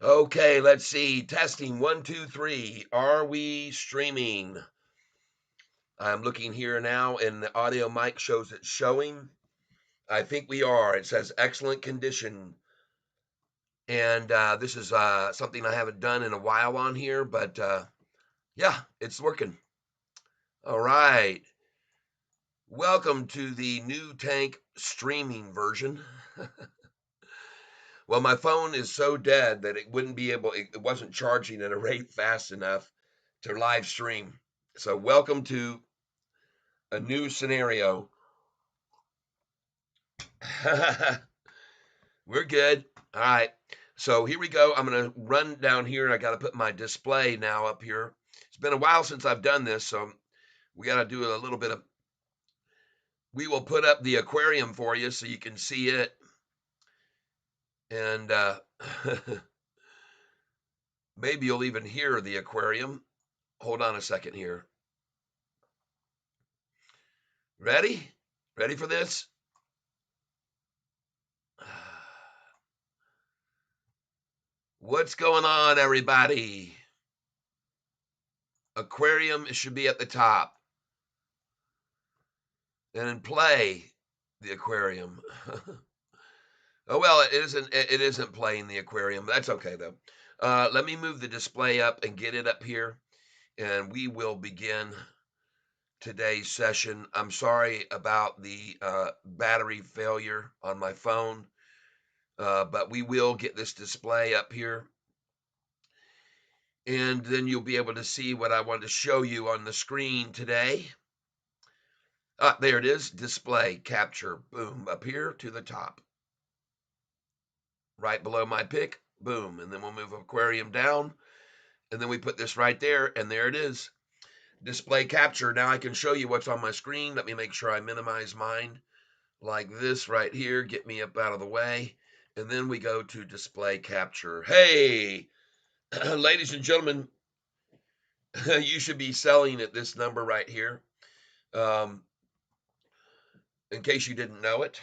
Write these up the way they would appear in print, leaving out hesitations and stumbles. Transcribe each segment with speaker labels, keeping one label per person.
Speaker 1: Okay, let's see. Testing one, two, three. Are we streaming? I'm looking here now, and the audio mic shows it showing. I think we are. It says excellent condition. And this is something I haven't done in a while on here, but yeah, it's working. All right. Welcome to the new tank streaming version. Well, my phone is so dead that it wouldn't be able, it wasn't charging at a rate fast enough to live stream. So, welcome to a new scenario. We're good. All right. So, here we go. I'm going to run down here. I got to put my display now up here. It's been a while since I've done this, so we got to do a little bit of. We will put up the aquarium for you so you can see it. And maybe you'll even hear the aquarium. Hold on a second here. Ready? Ready for this? What's going on, everybody? Aquarium should be at the top. And in play, the aquarium. Oh well, it isn't. It isn't playing the aquarium. That's okay though. Let me move the display up and get it up here, and we will begin today's session. I'm sorry about the battery failure on my phone, but we will get this display up here. And then you'll be able to see what I wanted to show you on the screen today. There it is, display capture, boom, up here to the top. Right below my pick, boom, and then we'll move aquarium down, and then we put this right there, and there it is. Display capture. Now I can show you what's on my screen. Let me make sure I minimize mine like this right here, get me up out of the way, and then we go to display capture. Hey, ladies and gentlemen, you should be selling at this number right here. Um, in case you didn't know it.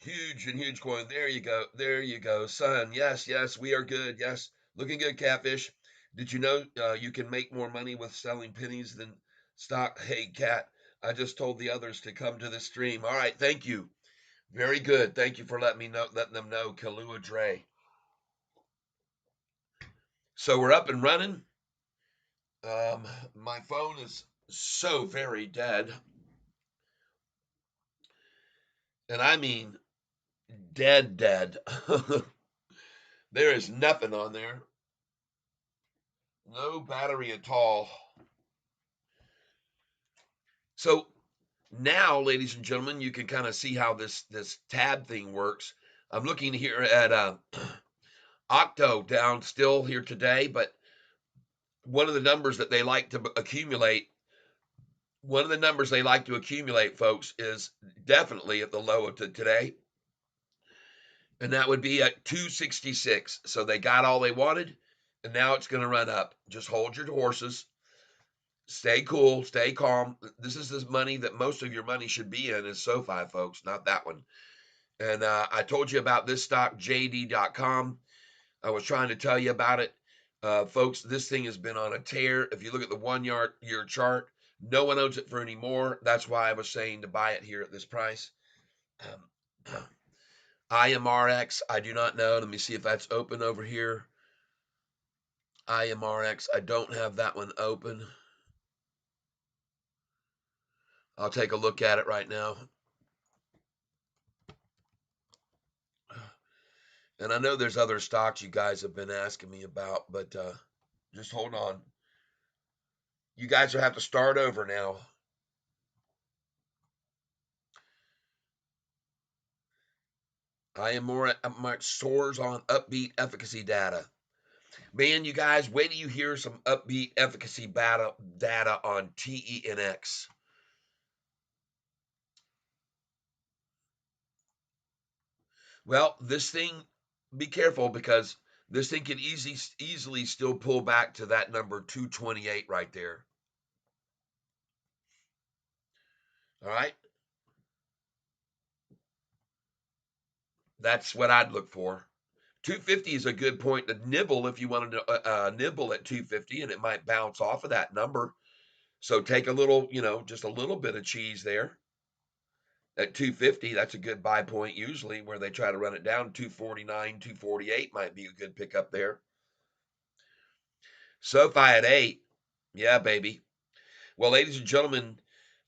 Speaker 1: Huge and huge coin. There you go. There you go, son. Yes, yes, we are good. Yes, looking good, Catfish. Did you know you can make more money with selling pennies than stock? Hey, Cat, I just told the others to come to the stream. All right, thank you. Very good. Thank you for letting them know, Kalua Dre. So we're up and running. My phone is so very dead, and I mean dead, dead. There is nothing on there. No battery at all. So now, ladies and gentlemen, you can kind of see how this tab thing works. I'm looking here at Octo down still here today, but one of the numbers that they like to accumulate, one of the numbers they like to accumulate, folks, is definitely at the low of today, and that would be at 266. So they got all they wanted, and now it's going to run up. Just hold your horses. Stay cool, stay calm. This is the money that most of your money should be in is SoFi, folks, not that one. And I told you about this stock, JD.com. I was trying to tell you about it. Folks, this thing has been on a tear. If you look at the 1 year chart, no one owns it for any more. That's why I was saying to buy it here at this price. IMRX, I do not know. Let me see if that's open over here. IMRX, I don't have that one open. I'll take a look at it right now. And I know there's other stocks you guys have been asking me about, but just hold on. You guys will have to start over now. I am more much soars on upbeat efficacy data. Man, you guys, wait till you hear some upbeat efficacy data on TENX. Well, this thing, be careful because This thing can easily still pull back to that number 228 right there. All right. That's what I'd look for. 250 is a good point to nibble if you wanted to nibble at 250, and it might bounce off of that number. So take a little, just a little bit of cheese there at 250. That's a good buy point usually where they try to run it down. 249, 248 might be a good pickup there. Sofi at 8. Yeah, baby. Well, ladies and gentlemen,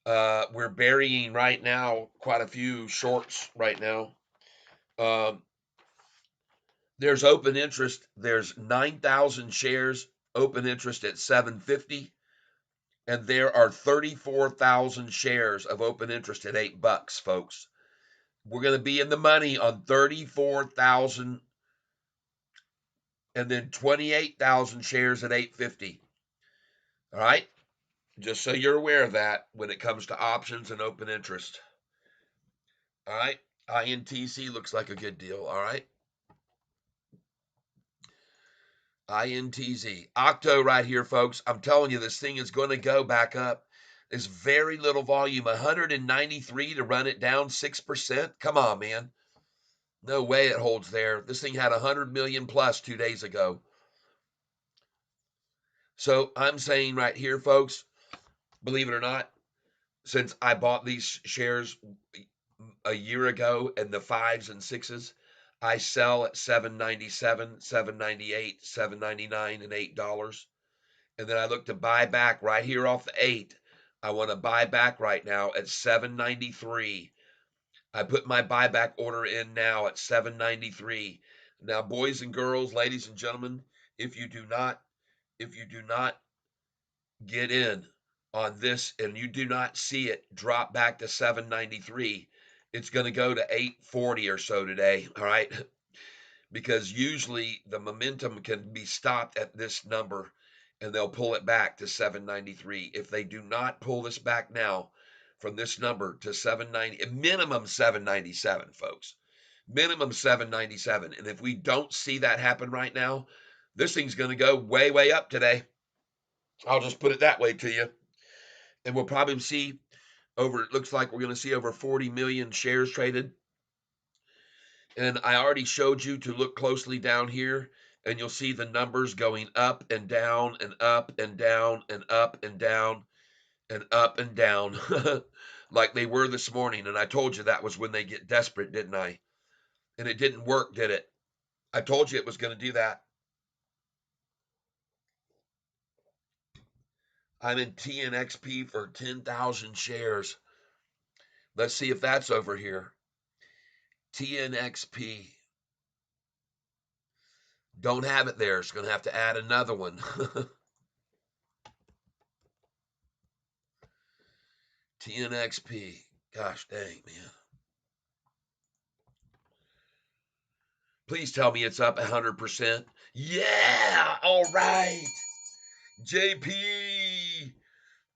Speaker 1: we're burying right now quite a few shorts right now. Um, there's open interest. There's 9,000 shares open interest at 750, and there are 34,000 shares of open interest at $8, folks. We're going to be in the money on 34,000 and then 28,000 shares at 850. All right? Just so you're aware of that when it comes to options and open interest. All right? INTC looks like a good deal. All right? INTZ. Octo right here, folks. I'm telling you, this thing is going to go back up. There's very little volume. 193 to run it down 6%. Come on, man. No way it holds there. This thing had 100 million plus 2 days ago. So I'm saying right here, folks, believe it or not, since I bought these shares a year ago and the fives and sixes, I sell at 7.97, 7.98, 7.99, and $8. And then I look to buy back right here off the 8. I want to buy back right now at 7.93. I put my buyback order in now at 7.93. Now, boys and girls, ladies and gentlemen, if you do not get in on this and you do not see it drop back to 793, it's going to go to 840 or so today. All right. Because usually the momentum can be stopped at this number and they'll pull it back to 793. If they do not pull this back now from this number to 790, minimum 797, folks, minimum 797. And if we don't see that happen right now, this thing's going to go way, way up today. I'll just put it that way to you. And we'll probably see it looks like we're going to see over 40 million shares traded. And I already showed you to look closely down here, and you'll see the numbers going up and down and up and down and up and down and up and down like they were this morning. And I told you that was when they get desperate, didn't I? And it didn't work, did it? I told you it was going to do that. I'm in TNXP for 10,000 shares. Let's see if that's over here. TNXP. Don't have it there. It's going to have to add another one. TNXP. Gosh dang, man. Please tell me it's up 100%. Yeah. All right. JP.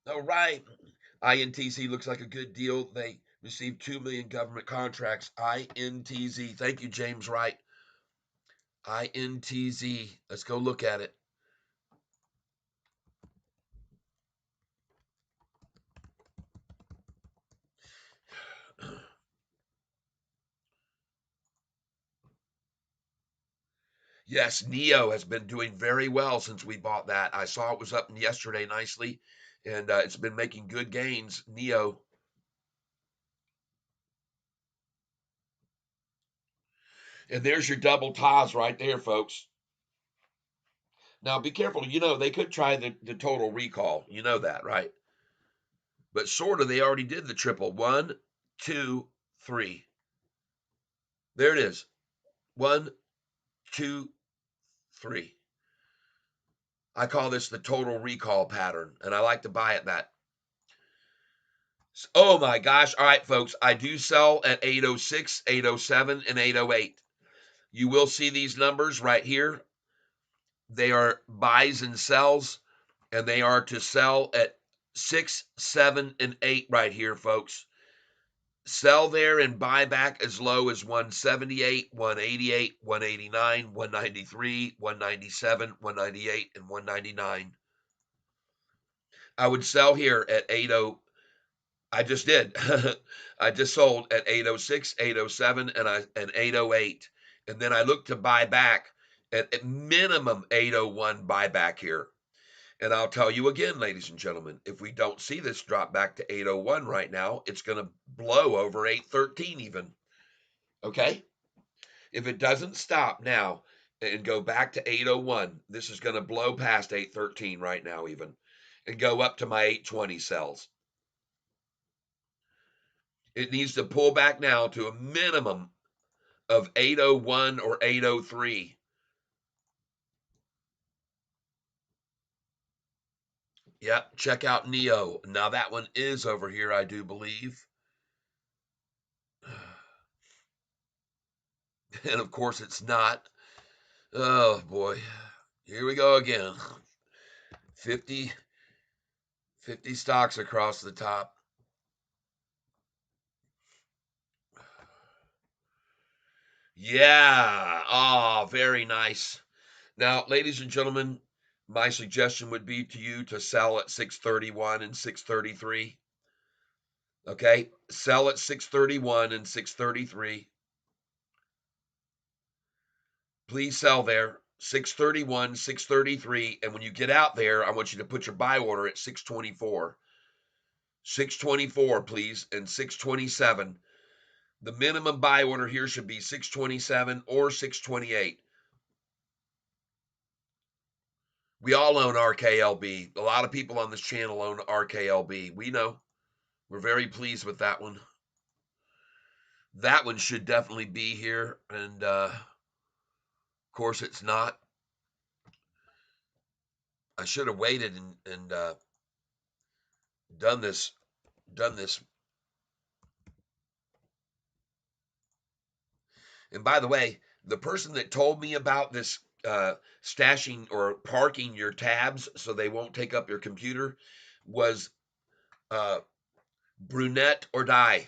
Speaker 1: All right. INTZ looks like a good deal. They received 2 million government contracts. INTZ. Thank you, James Wright. INTZ. Let's go look at it. Yes, Neo has been doing very well since we bought that. I saw it was up yesterday nicely, and it's been making good gains. Neo. And there's your double ties right there, folks. Now be careful. They could try the total recall. You know that, right? But sort of, they already did the triple. 1, 2, 3. There it is. 1, 2, 3. I call this the total recall pattern, and I like to buy it that. Oh my gosh. All right, folks. I do sell at 806, 807, and 808. You will see these numbers right here. They are buys and sells, and they are to sell at 6, 7, and 8 right here, folks. Sell there and buy back as low as 178, 188, 189, 193, 197, 198, and 199. I would sell here at 80. I just did. I just sold at 806, 807, and 808. And then I look to buy back at minimum 801 buyback here. And I'll tell you again, ladies and gentlemen, if we don't see this drop back to 801 right now, it's going to blow over 813 even. Okay? If it doesn't stop now and go back to 801, this is going to blow past 813 right now even and go up to my 820 cells. It needs to pull back now to a minimum of 801 or 803. Yep, check out Neo. Now that one is over here, I do believe. And of course it's not. Oh boy. Here we go again. 50 stocks across the top. Yeah. Oh, very nice. Now, ladies and gentlemen, my suggestion would be to you to sell at 631 and 633. Okay? Sell at 631 and 633. Please sell there. 631, 633. And when you get out there, I want you to put your buy order at 624. 624, please, and 627. The minimum buy order here should be 627 or 628. We all own RKLB. A lot of people on this channel own RKLB. We know. We're very pleased with that one. That one should definitely be here. And of course, it's not. I should have waited and done this. And by the way, the person that told me about this stashing or parking your tabs so they won't take up your computer was uh, Brunette or Die,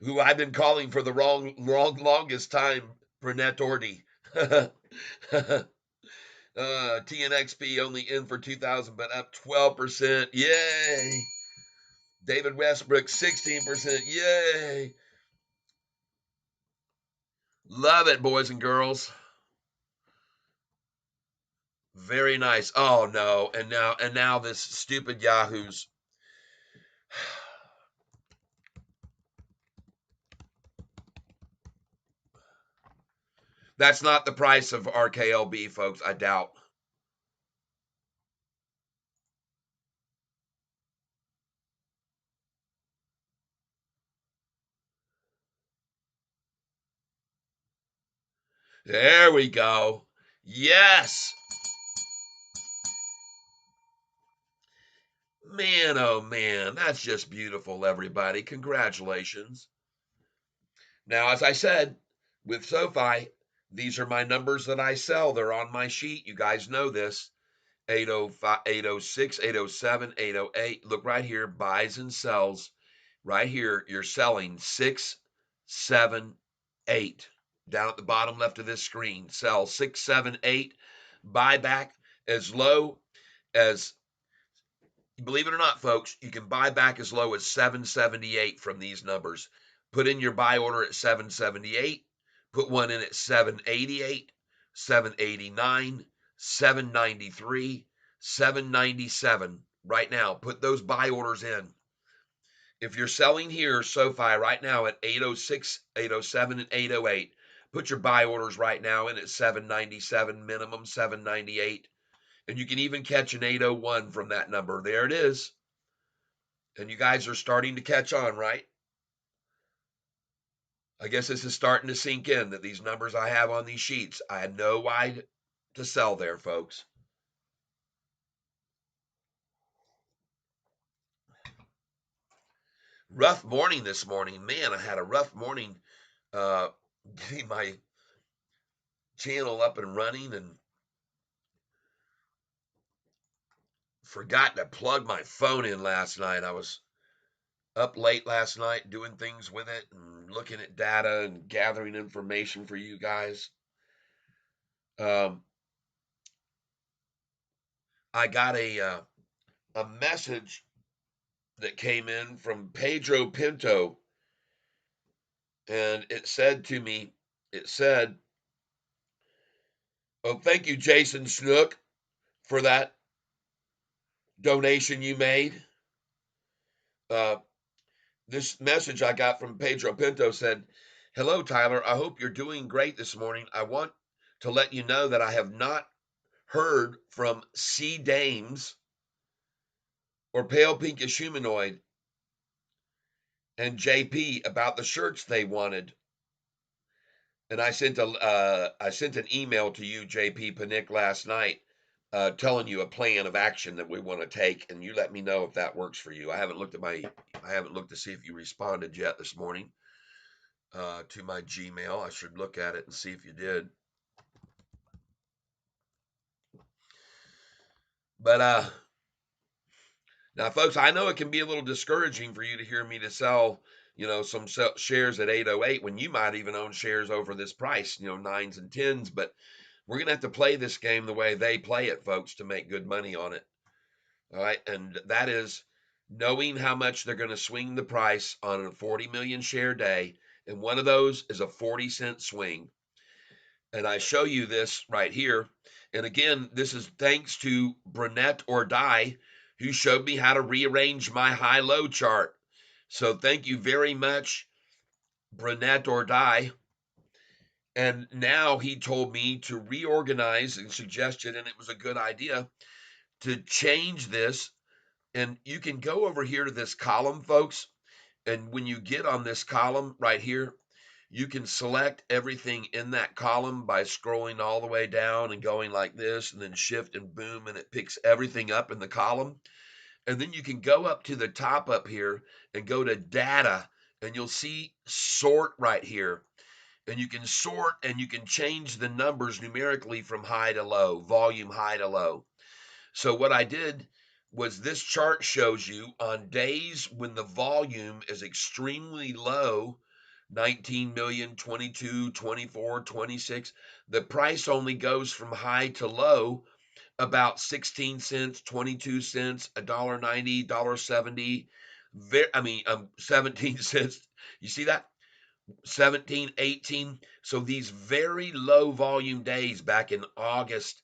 Speaker 1: who I've been calling for the longest time, Brunette Ordy. TNXP only in for 2,000, but up 12%. Yay! David Westbrook, 16%. Yay! Love it, boys and girls. Very nice. Oh no. And now this stupid Yahoo's. That's not the price of RKLB, folks. I doubt. There we go. Yes. Man, oh man, that's just beautiful, everybody. Congratulations. Now, as I said, with Sofi, these are my numbers that I sell. They're on my sheet. You guys know this. 805, 806, 807, 808. Look right here, buys and sells. Right here, you're selling 6, 7, 8. Down at the bottom left of this screen, sell 6, 7, 8. Buy back as low as, believe it or not, folks, you can buy back as low as 778 from these numbers. Put in your buy order at 778. Put one in at 788, 789, 793, 797. Right now, put those buy orders in. If you're selling here, SoFi, right now at 806, 807, and 808, put your buy orders right now in at 797, minimum 798. And you can even catch an 801 from that number. There it is. And you guys are starting to catch on, right? I guess this is starting to sink in that these numbers I have on these sheets, I know why to sell there, folks. Rough morning this morning. Man, I had a rough morning uh, getting my channel up and running and forgot to plug my phone in last night. up late last night doing things with it and looking at data and gathering information for you guys. Um, I got a message that came in from Pedro Pinto, and it said to me, it said, "Oh, thank you, Jason Snook, for that donation you made." Uh, this message I got from Pedro Pinto said, "Hello, Tyler. I hope you're doing great this morning. I want to let you know that I have not heard from C Dames or Pale Pinkish Humanoid and JP about the shirts they wanted." And I sent an email to you, JP Panic, last night, telling you a plan of action that we want to take, and you let me know if that works for you. I haven't looked to see if you responded yet this morning to my Gmail. I should look at it and see if you did. But now, folks, I know it can be a little discouraging for you to hear me to sell, some shares at 808 when you might even own shares over this price, nines and tens. But we're gonna have to play this game the way they play it, folks, to make good money on it. All right, and that is knowing how much they're going to swing the price on a 40 million share day, and one of those is a 40-cent swing. And I show you this right here. And again, this is thanks to Brunette or Die, who showed me how to rearrange my high-low chart. So thank you very much, Brunette or Die. And now he told me to reorganize and suggested, and it was a good idea to change this. And you can go over here to this column, folks. And when you get on this column right here, you can select everything in that column by scrolling all the way down and going like this, and then shift and boom, and it picks everything up in the column. And then you can go up to the top up here and go to data, and you'll see sort right here. And you can sort and you can change the numbers numerically from high to low, volume high to low. So what I did was this chart shows you on days when the volume is extremely low, 19 million, 22, 24, 26, the price only goes from high to low about 16 cents, 22 cents, $1.90, $1.70, 17 cents. You see that? 17, 18. So these very low volume days back in August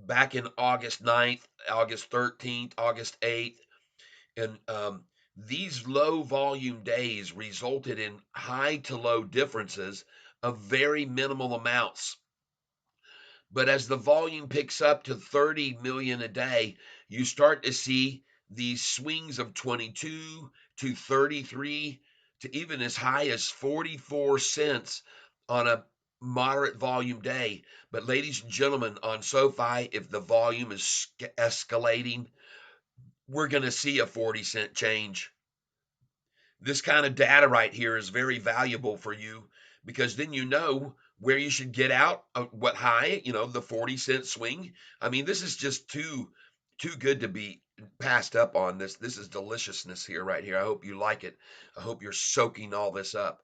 Speaker 1: 9th, August 13th, August 8th, and these low volume days resulted in high to low differences of very minimal amounts. But as the volume picks up to 30 million a day, you start to see these swings of 22 to 33 to even as high as 44 cents on a moderate volume day. But ladies and gentlemen, on SoFi, if the volume is escalating, we're going to see a 40-cent change. This kind of data right here is very valuable for you because then you know where you should get out, what high, the 40-cent swing. I mean, this is just too good to be passed up on. This is deliciousness here right here. I hope you like it. I hope you're soaking all this up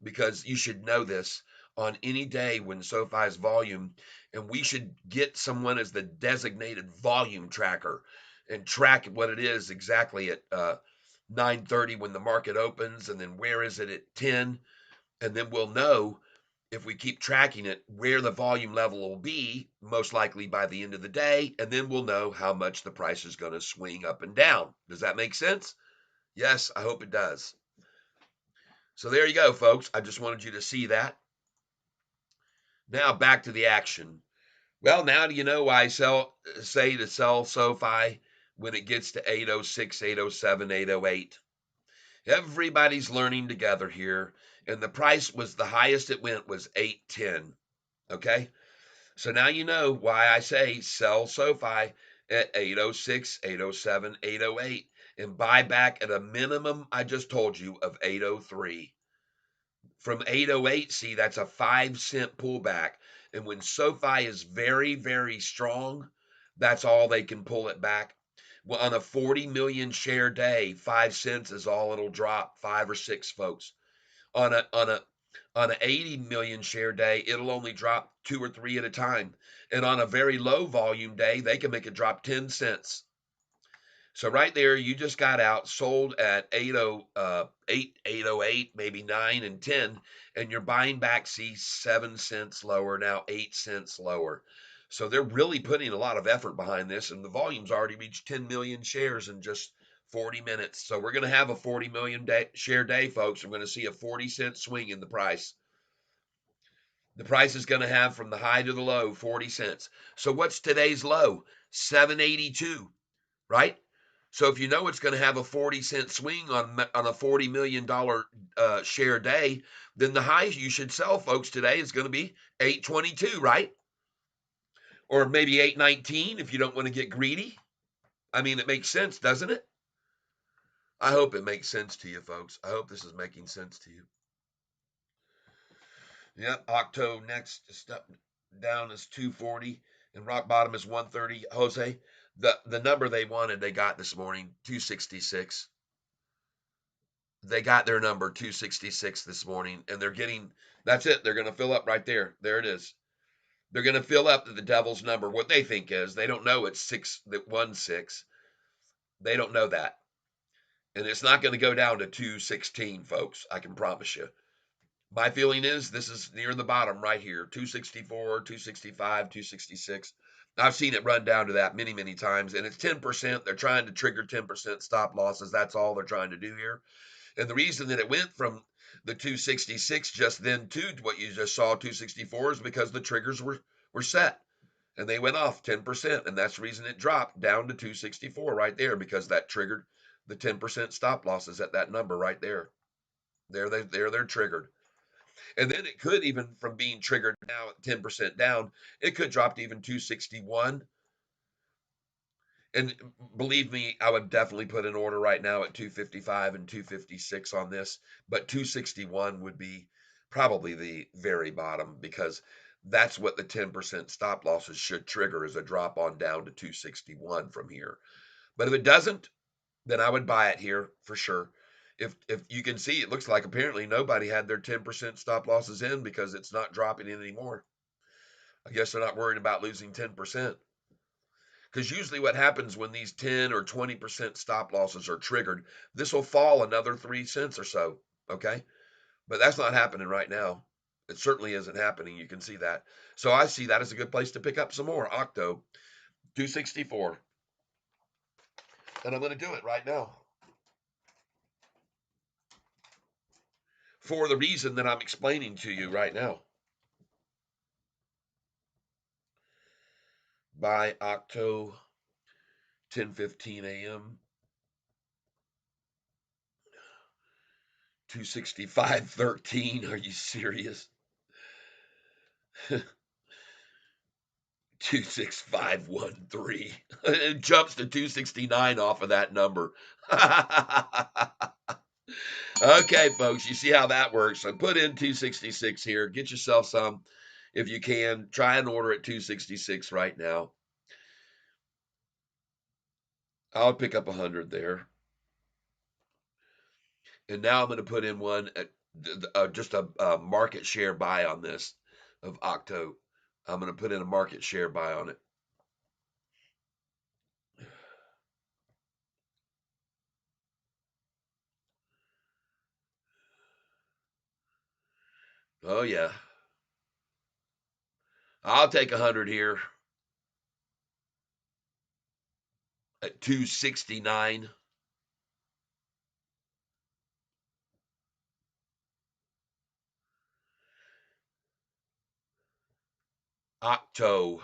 Speaker 1: because you should know this on any day when SoFi's volume, and we should get someone as the designated volume tracker and track what it is exactly at 9:30 when the market opens, and then where is it at 10, and then we'll know if we keep tracking it where the volume level will be most likely by the end of the day, and then we'll know how much the price is going to swing up and down. Does that make sense? Yes, I hope it does. So there you go, folks. I just wanted you to see that. Now back to the action. Well, now do you know why I say to sell SoFi when it gets to 806, 807, 808? Everybody's learning together here, and the price was the highest it went was 810. Okay? So now you know why I say sell SoFi at 806, 807, 808 and buy back at a minimum I just told you of 803. From 808, see, that's a 5-cent pullback. And when SoFi is very, very strong, that's all they can pull it back. Well, on a 40 million share day, 5 cents is all it'll drop, 5 or 6 folks. On a 80 million share day, it'll only drop 2 or 3 at a time. And on a very low volume day, they can make it drop 10 cents. So right there, you just got out sold at 808, 808, maybe 9 and 10, and you're buying back, see, 7 cents lower, now 8 cents lower. So they're really putting a lot of effort behind this, and the volume's already reached 10 million shares in just 40 minutes. So we're going to have a 40 million share day, folks. We're going to see a 40-cent swing in the price. The price is going to have from the high to the low 40 cents. So what's today's low? 782, right? So if you know it's going to have a 40-cent swing on a $40 million share day, then the high you should sell, folks, today is going to be 822, right? Or maybe 819 if you don't want to get greedy. I mean, it makes sense, doesn't it? I hope it makes sense to you, folks. I hope this is making sense to you. Yep, Octo next step down is 240 and rock bottom is 130. Jose, the number they wanted, they got this morning, 266. They got their number 266 this morning, and they're getting, that's it. They're going to fill up right there. There it is. They're going to fill up to the devil's number. What they think is they don't know it's 616. They don't know that. And it's not going to go down to 216, folks. I can promise you. My feeling is this is near the bottom right here, 264, 265, 266. I've seen it run down to that many, many times, and it's 10%. They're trying to trigger 10% stop losses. That's all they're trying to do here. And the reason that it went from the 266 just then to what you just saw, 264, is because the triggers were set and they went off 10%. And that's the reason it dropped down to 264 right there, because that triggered the 10% stop losses at that number right there. They're triggered. And then it could, even from being triggered now at 10% down, it could drop to even 261. And believe me, I would definitely put an order right now at 255 and 256 on this, but 261 would be probably the very bottom, because that's what the 10% stop losses should trigger, is a drop on down to 261 from here. But if it doesn't, then I would buy it here for sure. If you can see, it looks like apparently nobody had their 10% stop losses in, because it's not dropping in anymore. I guess they're not worried about losing 10%. Because usually what happens when these 10 or 20% stop losses are triggered, this will fall another 3 cents or so. Okay. But that's not happening right now. It certainly isn't happening. You can see that. So I see that as a good place to pick up some more. Octo 264. And I'm going to do it right now for the reason that I'm explaining to you right now. By Octo 10:15 a.m. 265.13. Are you serious? 26513. It jumps to 269 off of that number. Okay, folks, you see how that works. So put in 266 here. Get yourself some if you can. Try and order at 266 right now. I'll pick up 100 there. And now I'm going to put in one at just a market share buy on this of Octo. I'm going to put in a market share buy on it. Oh, yeah. I'll take 100 here at 269. Octo.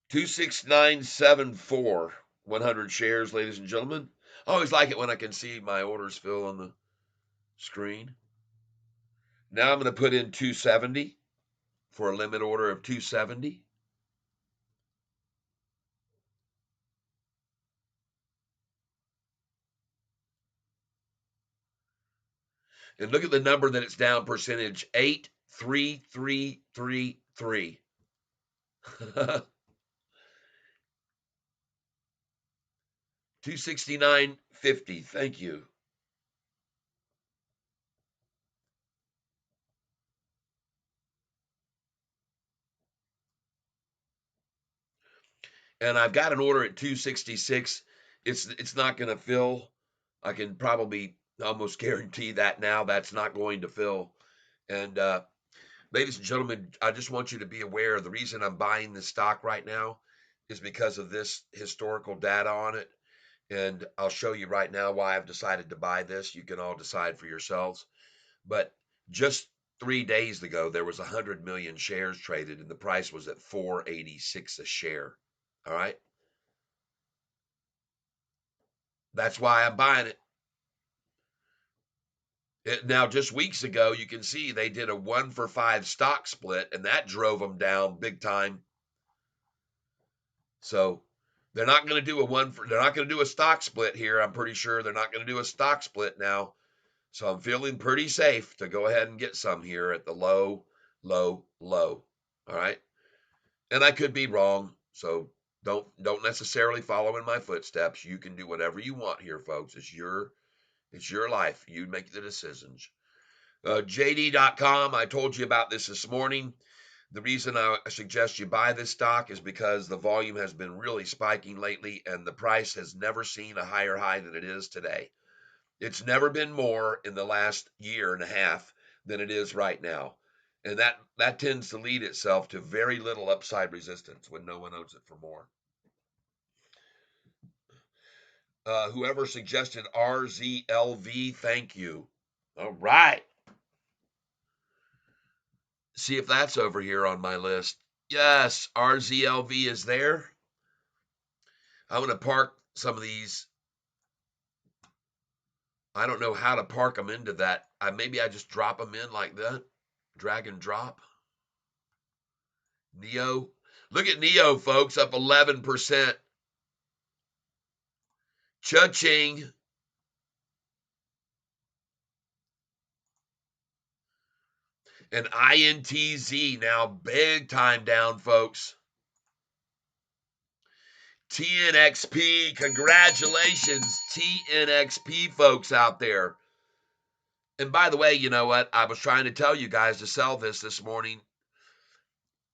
Speaker 1: 26974. 100 shares, ladies and gentlemen. I always like it when I can see my orders fill on the screen. Now I'm going to put in 270 for a limit order of 270. And look at the number that it's down percentage, 83333. $269.50. Thank you. And I've got an order at 266. It's not going to fill. I can probably almost guarantee that now that's not going to fill. And ladies and gentlemen, I just want you to be aware the reason I'm buying this stock right now is because of this historical data on it. And I'll show you right now why I've decided to buy this. You can all decide for yourselves. But just 3 days ago, there was 100 million shares traded, and the price was at 486 a share. All right. That's why I'm buying it. Now, just weeks ago, you can see they did a 1-for-5 stock split, and that drove them down big time. So they're not going to do they're not going to do a stock split here. I'm pretty sure they're not going to do a stock split now. So I'm feeling pretty safe to go ahead and get some here at the low, low, low. All right. And I could be wrong. So don't necessarily follow in my footsteps. You can do whatever you want here, folks. It's your life. You make the decisions. JD.com, I told you about this morning. The reason I suggest you buy this stock is because the volume has been really spiking lately and the price has never seen a higher high than it is today. It's never been more in the last year and a half than it is right now. And that tends to lead itself to very little upside resistance when no one owns it for more. Whoever suggested RZLV, thank you. All right. See if that's over here on my list. Yes, RZLV is there. I'm going to park some of these. I don't know how to park them into that. Maybe I just drop them in like that. Drag and drop. Neo. Look at Neo, folks, up 11%. Cha-ching. And INTZ now big time down, folks. TNXP, congratulations, TNXP folks out there. And by the way, you know what? I was trying to tell you guys to sell this morning.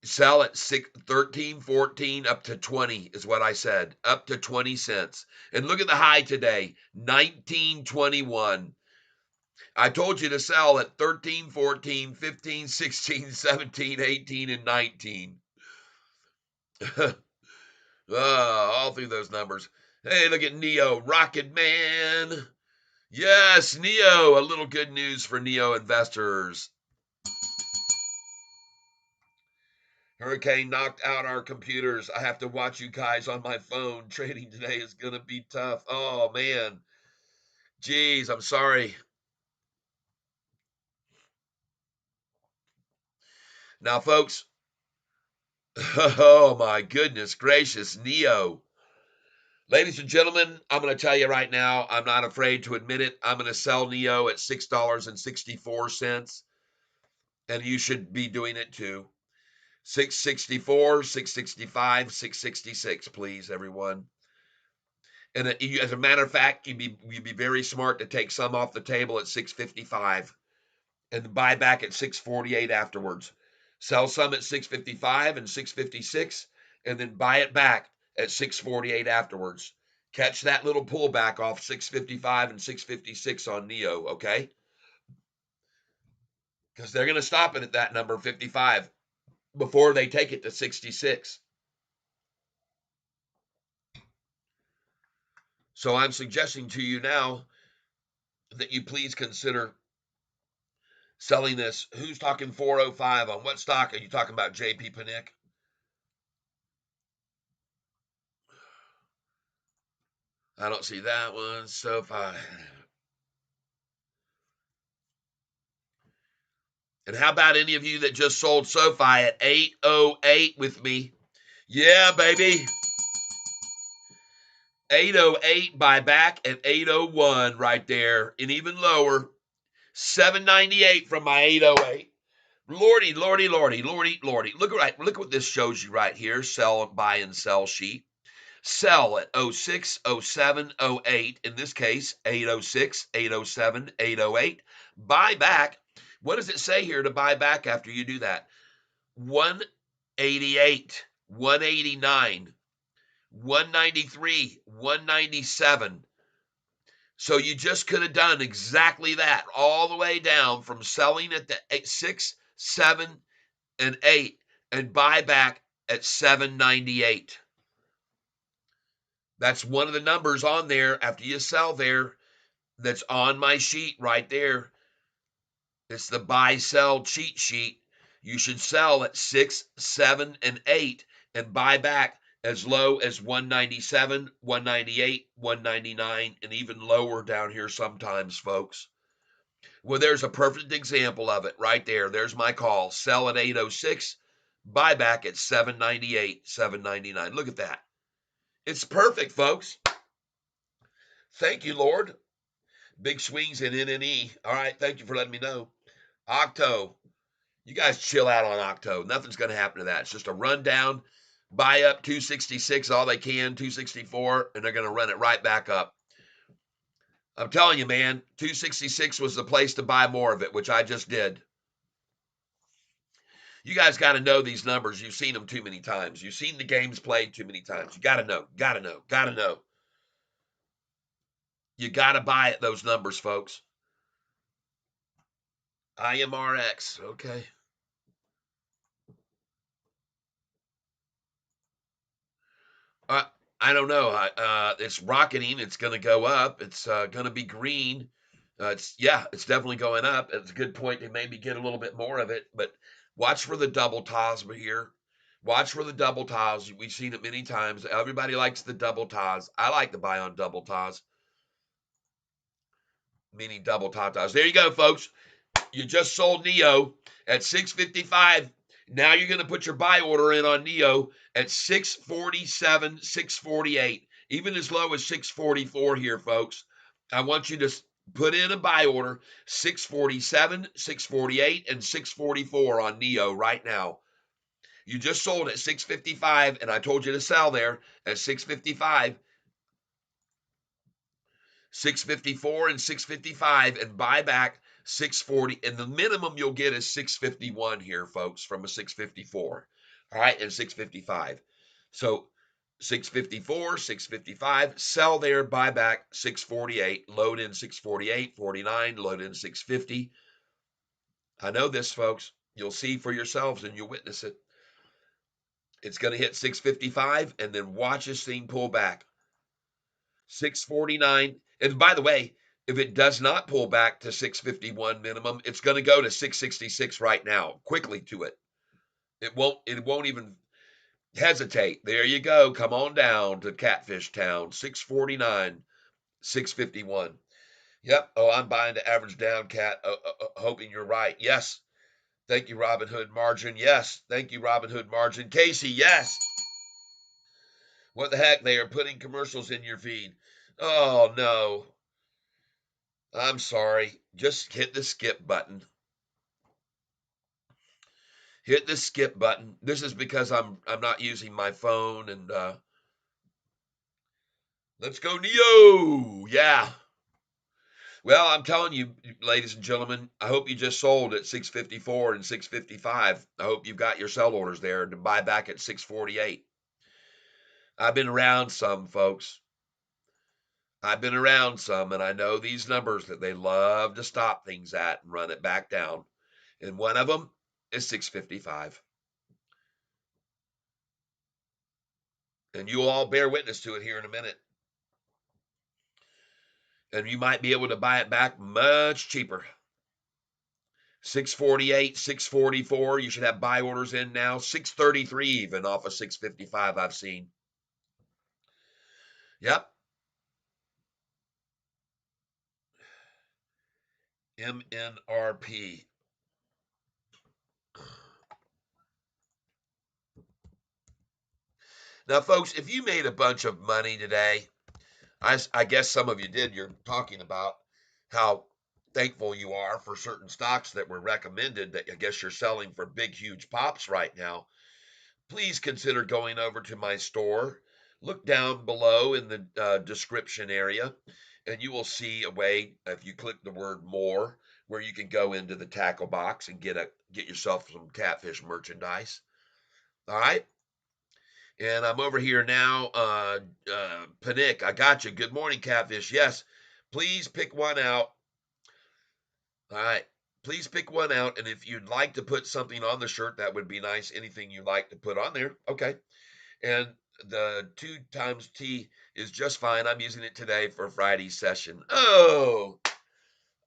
Speaker 1: Sell at 13, 14, up to 20 is what I said. Up to 20 cents. And look at the high today, 19.21. I told you to sell at 13, 14, 15, 16, 17, 18, and 19. All through those numbers. Hey, look at Neo, Rocket Man. Yes, Neo, a little good news for Neo investors. Hurricane knocked out our computers. I have to watch you guys on my phone. Trading today is going to be tough. Oh, man. Jeez, I'm sorry. Now, folks, oh, my goodness gracious, Neo. Ladies and gentlemen, I'm going to tell you right now, I'm not afraid to admit it. I'm going to sell Neo at $6.64, and you should be doing it too. 664, 665, 666, please, everyone. And as a matter of fact, you'd be very smart to take some off the table at 655 and buy back at 648 afterwards. Sell some at 655 and 656, and then buy it back at 648 afterwards. Catch that little pullback off 655 and 656 on Neo, okay? Because they're going to stop it at that number 55 before they take it to 66. So I'm suggesting to you now that you please consider selling this. Who's talking 405 on what stock? Are you talking about JP Panic? I don't see that one. Sofi. And how about any of you that just sold Sofi at 808 with me? Yeah, baby. 808 buyback at 801 right there, and even lower. 798 from my 808. Lordy, lordy, lordy, lordy, lordy. Look what this shows you right here. Sell, buy, and sell sheet. Sell at 06, 07, 08. In this case, 806, 807, 808. Buy back. What does it say here to buy back after you do that? 188, 189, 193, 197. So you just could have done exactly that all the way down from selling at the 6, 7, and 8 and buy back at 798. That's one of the numbers on there after you sell there that's on my sheet right there. It's the buy sell cheat sheet. You should sell at 6, 7, and 8 and buy back as low as 197, 198, 199, and even lower down here sometimes, folks. Well, there's a perfect example of it right there. There's my call. Sell at 806, buy back at 798, 799. Look at that. It's perfect, folks. Thank you, Lord. Big swings in NNE. All right, thank you for letting me know. Octo. You guys chill out on Octo. Nothing's going to happen to that. It's just a rundown. Buy up 266 all they can, 264, and they're going to run it right back up. I'm telling you, man, 266 was the place to buy more of it, which I just did. You guys got to know these numbers. You've seen them too many times. You've seen the games played too many times. You got to know, got to know, got to know. You got to buy at those numbers, folks. IMRX, okay. Uh, I don't know. It's rocketing. It's going to go up. It's going to be green. It's definitely going up. It's a good point to maybe get a little bit more of it, but watch for the double toss here. Watch for the double toss. We've seen it many times. Everybody likes the double toss. I like to buy on double toss, meaning double tatas. There you go, folks. You just sold Neo at 655. Now you're going to put your buy order in on Neo at 647, 648, even as low as 644 here, folks. I want you to put in a buy order 647, 648, and 644 on Neo right now. You just sold at 655, and I told you to sell there at 655. 654 and 655 and buy back 640, and the minimum you'll get is 651 here, folks, from a 654. All right, and 655. So 654, 655, sell there, buy back 648, load in 648, 49, load in 650. I know this, folks. You'll see for yourselves and you'll witness it. It's going to hit 655 and then watch this thing pull back. 649. And by the way, if it does not pull back to 651 minimum, it's going to go to 666 right now, quickly to it. It won't even hesitate. There you go. Come on down to Catfish Town. 649, 651. Yep. Oh, I'm buying the average down, Cat, hoping you're right. Yes. Thank you, Robin Hood Margin. Yes. Thank you, Robin Hood Margin. Casey, yes. What the heck? They are putting commercials in your feed. Oh, no. I'm sorry. Just hit the skip button. Hit the skip button. This is because I'm not using my phone, and let's go Neo. Yeah. Well, I'm telling you, ladies and gentlemen, I hope you just sold at 654 and 655. I hope you've got your sell orders there to buy back at 648. I've been around some, folks. I've been around some, and I know these numbers that they love to stop things at and run it back down. And one of them is 655. And you'll all bear witness to it here in a minute. And you might be able to buy it back much cheaper. 648, 644. You should have buy orders in now. 633 even off of 655 I've seen. Yep. MNRP. Now, folks, if you made a bunch of money today, I guess some of you did. You're talking about how thankful you are for certain stocks that were recommended that I guess you're selling for big, huge pops right now, please consider going over to my store. Look down below in the description area, and you will see a way, if you click the word more, where you can go into the tackle box and get yourself some catfish merchandise. All right. And I'm over here now. Panic, I got you. Good morning, catfish. Yes. Please pick one out. All right. Please pick one out. And if you'd like to put something on the shirt, that would be nice. Anything you'd like to put on there. Okay. And the 2 times T is just fine. I'm using it today for Friday's session. Oh,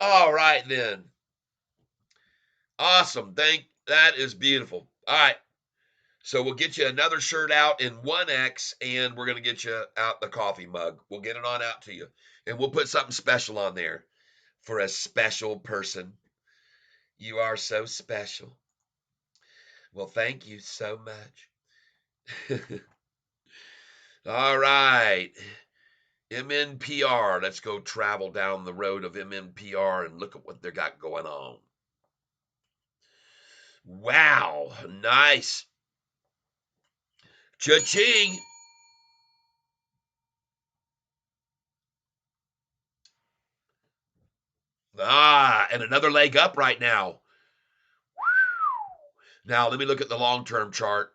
Speaker 1: all right then. Awesome. That is beautiful. All right. So we'll get you another shirt out in 1X, and we're going to get you out the coffee mug. We'll get it on out to you. And we'll put something special on there for a special person. You are so special. Well, thank you so much. All right. MNPR. Let's go travel down the road of MNPR and look at what they got going on. Wow. Nice. Cha-ching. Ah, and another leg up right now. Now, let me look at the long-term chart.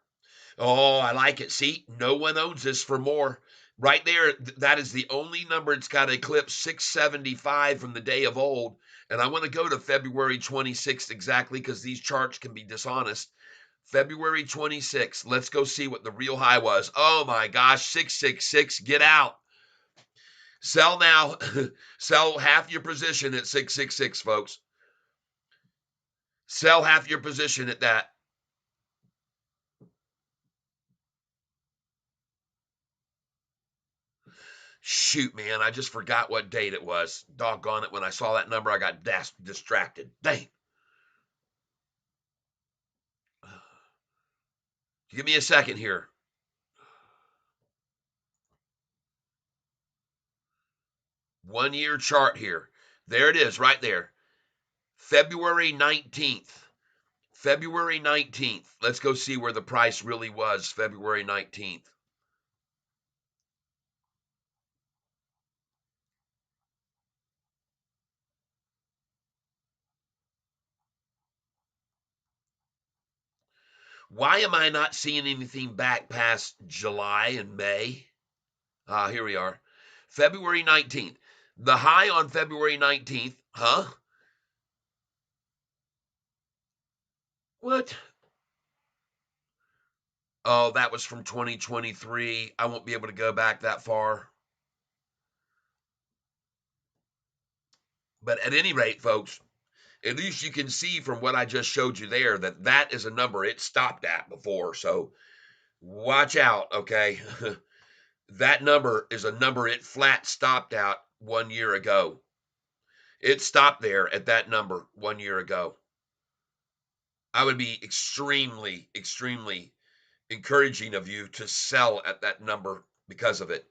Speaker 1: Oh, I like it. See, no one owns this for more. Right there, that is the only number it's got to eclipse 675 from the day of old. And I want to go to February 26th exactly because these charts can be dishonest. February 26th. Let's go see what the real high was. Oh my gosh, 666. Get out. Sell now. Sell half your position at 666, folks. Sell half your position at that. Shoot, man, I just forgot what date it was. Doggone it. When I saw that number, I got distracted. Dang. Give me a second here. One year chart here. There it is, right there. February 19th. February 19th. Let's go see where the price really was February 19th. Why am I not seeing anything back past July and May? Ah, here we are. February 19th. The high on February 19th, huh? What? Oh, that was from 2023. I won't be able to go back that far. But at any rate, folks, at least you can see from what I just showed you there that that is a number it stopped at before. So watch out, okay? That number is a number it flat stopped out 1 year ago. It stopped there at that number 1 year ago. I would be extremely, extremely encouraging of you to sell at that number because of it.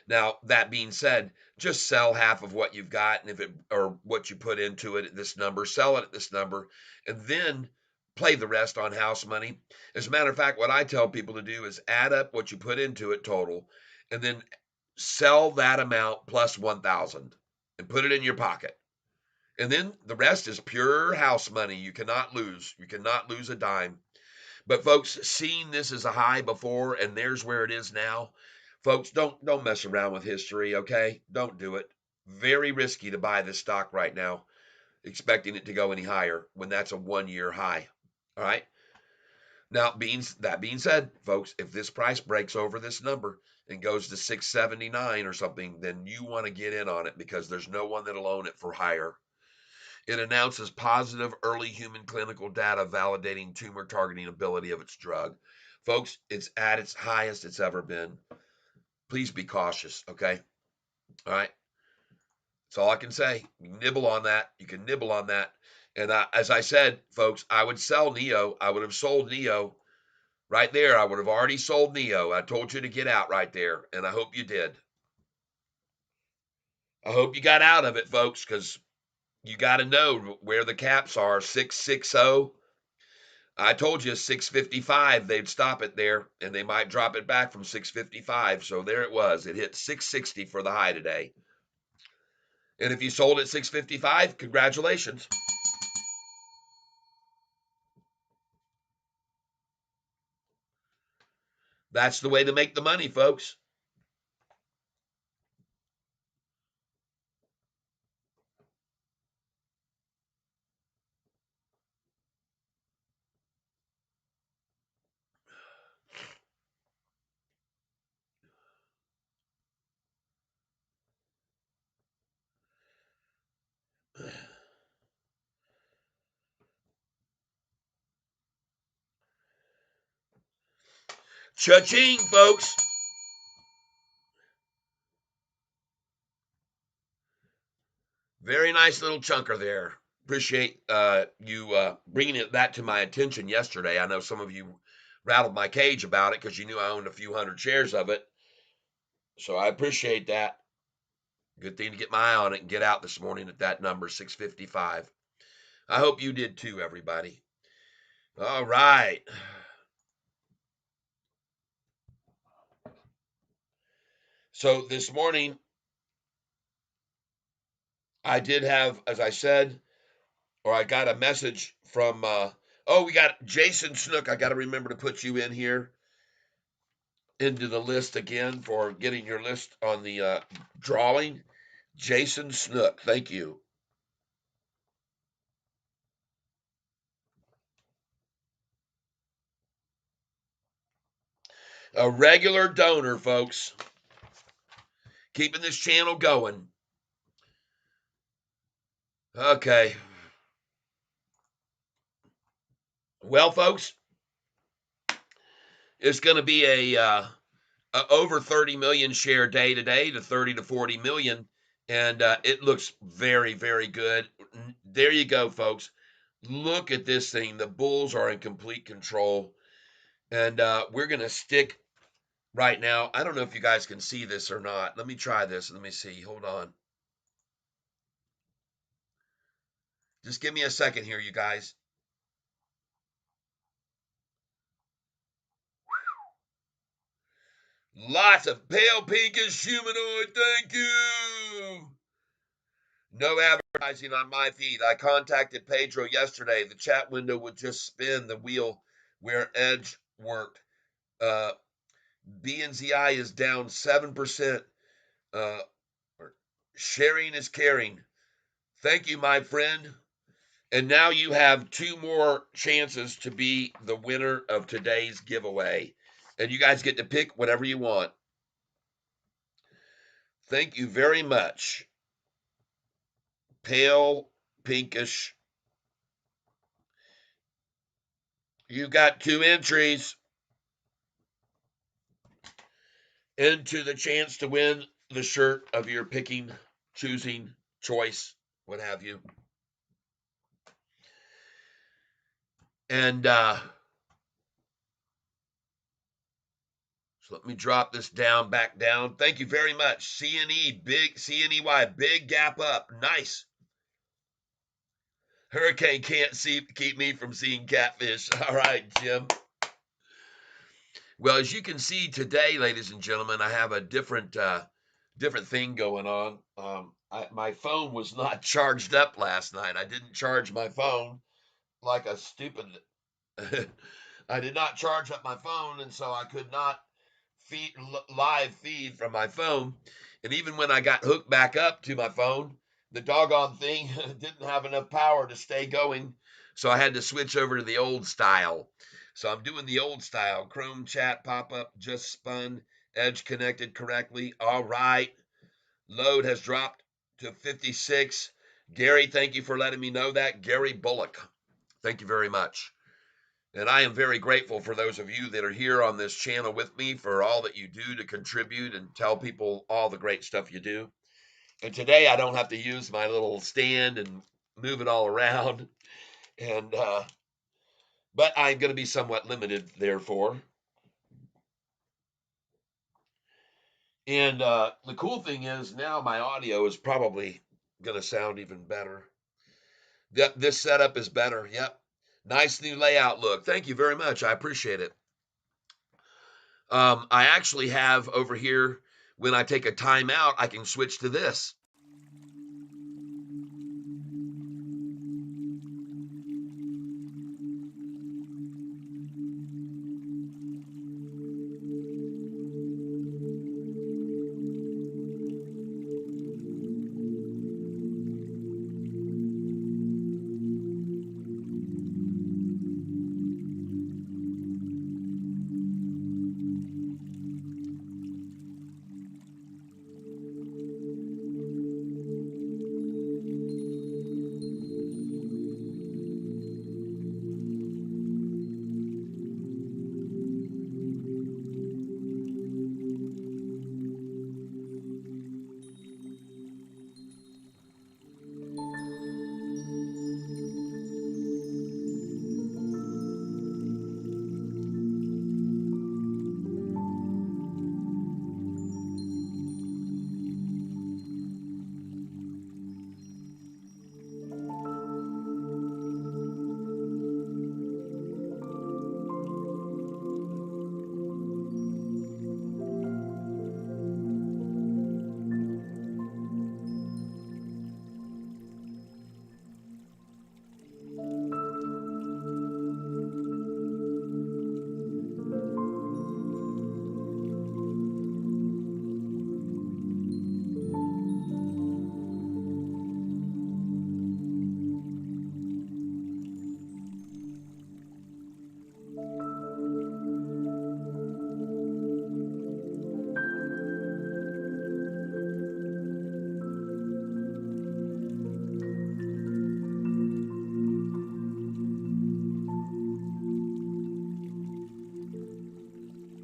Speaker 1: Now, that being said, just sell half of what you've got and if it or what you put into it at this number, sell it at this number, and then play the rest on house money. As a matter of fact, what I tell people to do is add up what you put into it total and then sell that amount plus 1,000 and put it in your pocket. And then the rest is pure house money. You cannot lose. You cannot lose a dime. But folks, seeing this as a high before and there's where it is now, folks, don't mess around with history, okay? Don't do it. Very risky to buy this stock right now, expecting it to go any higher when that's a 1 year high. All right. Now, that being said, folks, if this price breaks over this number and goes to 679 or something, then you want to get in on it because there's no one that'll own it for higher. It announces positive early human clinical data validating tumor targeting ability of its drug. Folks, it's at its highest it's ever been. Please be cautious, okay? All right. That's all I can say. You can nibble on that. You can nibble on that. And as I said, folks, I would sell Neo. I would have sold Neo right there. I would have already sold Neo. I told you to get out right there, and I hope you did. I hope you got out of it, folks, because You got to know where the caps are. 660. I told you 655, they'd stop it there, and they might drop it back from 655. So there it was. It hit 660 for the high today. And if you sold at 655, congratulations. That's the way to make the money, folks. Cha-ching, folks. Very nice little chunker there. Appreciate you bringing that to my attention yesterday. I know some of you rattled my cage about it because you knew I owned a few hundred shares of it. So I appreciate that. Good thing to get my eye on it and get out this morning at that number, 655. I hope you did too, everybody. All right. So this morning, I did have, as I said, or I got a message from, oh, we got Jason Snook. I got to remember to put you in here into the list again for getting your list on the drawing. Jason Snook, thank you. A regular donor, folks. Keeping this channel going. Okay. Well, folks, it's going to be a over 30 million share day today, to 30 to 40 million, and it looks very, very good. There you go, folks. Look at this thing. The bulls are in complete control, and we're going to stick right now. I don't know if you guys can see this or not. Let me try this. Let me see. Hold on. Just give me a second here, you guys. Lots of pale pinkish humanoid. Thank you. No advertising on my feed. I contacted Pedro yesterday. The chat window would just spin the wheel where Edge worked. Uh, BNZI is down 7%. Uh, Sharing is caring. Thank you, my friend. And now you have two more chances to be the winner of today's giveaway. And you guys get to pick whatever you want. Thank you very much. Pale, pinkish. You got two entries into the chance to win the shirt of your picking, choosing, choice, what have you. And so let me drop this down, back down. Thank you very much. CNE, big CNEY, big gap up. Nice. Hurricane can't keep me from seeing Catfish. All right, Jim. Well, as you can see today, ladies and gentlemen, I have a different thing going on. My phone was not charged up last night. I didn't charge my phone like a stupid. I did not charge up my phone, and so I could not live feed from my phone. And even when I got hooked back up to my phone, the doggone thing didn't have enough power to stay going. So I had to switch over to the old style. So I'm doing the old style. Chrome chat pop up just spun. Edge connected correctly. All right. Load has dropped to 56. Gary, thank you for letting me know that. Gary Bullock. Thank you very much. And I am very grateful for those of you that are here on this channel with me for all that you do to contribute and tell people all the great stuff you do. And today I don't have to use my little stand and move it all around. And but I'm going to be somewhat limited, therefore. And the cool thing is now my audio is probably going to sound even better. This setup is better. Yep. Nice new layout look. Thank you very much. I appreciate it. I actually have over here, when I take a timeout, I can switch to this.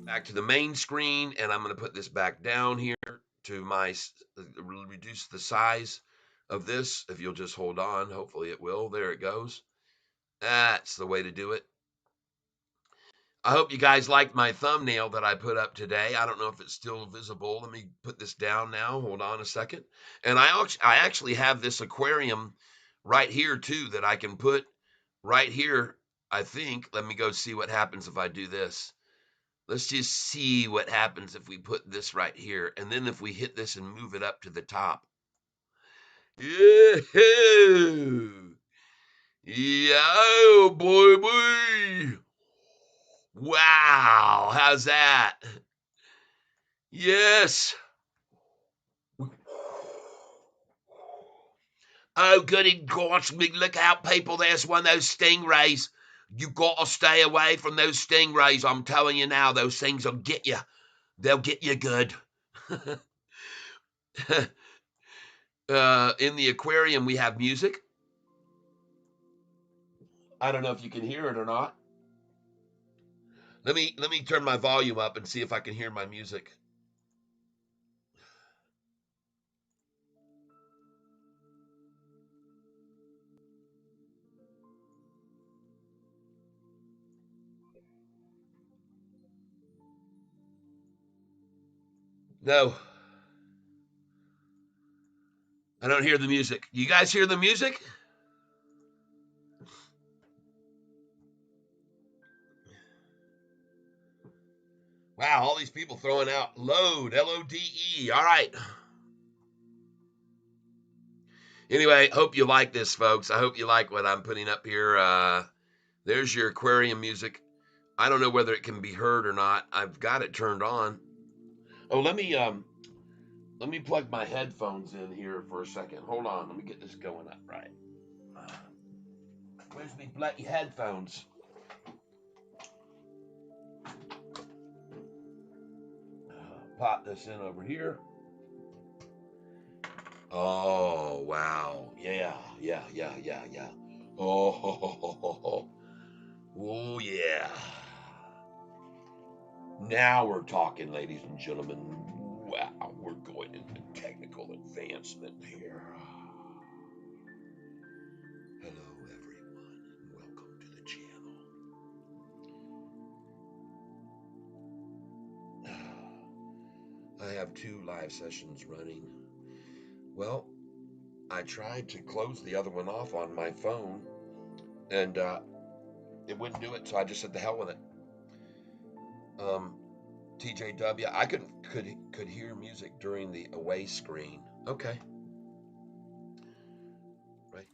Speaker 1: Back to the main screen, and I'm going to put this back down here to reduce the size of this. If you'll just hold on, hopefully it will. There it goes. That's the way to do it. I hope you guys liked my thumbnail that I put up today. I don't know if it's still visible. Let me put this down now. Hold on a second. And I actually have this aquarium right here too that I can put right here, I think. Let me go see what happens if I do this. Let's just see what happens if we put this right here. And then if we hit this and move it up to the top. Yeah. Yeah, boy. Wow. How's that? Yes. Oh, goody gosh, look out, people. There's one of those stingrays. You got to stay away from those stingrays. I'm telling you now, those things will get you. They'll get you good. In the aquarium, we have music. I don't know if you can hear it or not. Let me turn my volume up and see if I can hear my music. No, I don't hear the music. You guys hear the music? Wow, all these people throwing out load, LODE. All right. Anyway, hope you like this, folks. I hope you like what I'm putting up here. There's your aquarium music. I don't know whether it can be heard or not. I've got it turned on. Oh, let me plug my headphones in here for a second. Hold on. Let me get this going up right. Where's me bloody headphones? Pop this in over here. Oh, wow. Yeah, yeah, yeah, yeah, yeah. Oh, ho, ho, ho, ho, ho. Oh, yeah. Now we're talking, ladies and gentlemen. Wow, we're going into technical advancement here. Hello, everyone, and welcome to the channel. I have 2 live sessions running. Well, I tried to close the other one off on my phone, and it wouldn't do it, so I just said the hell with it. Um, TJW, I could hear music during the away screen. Okay, right.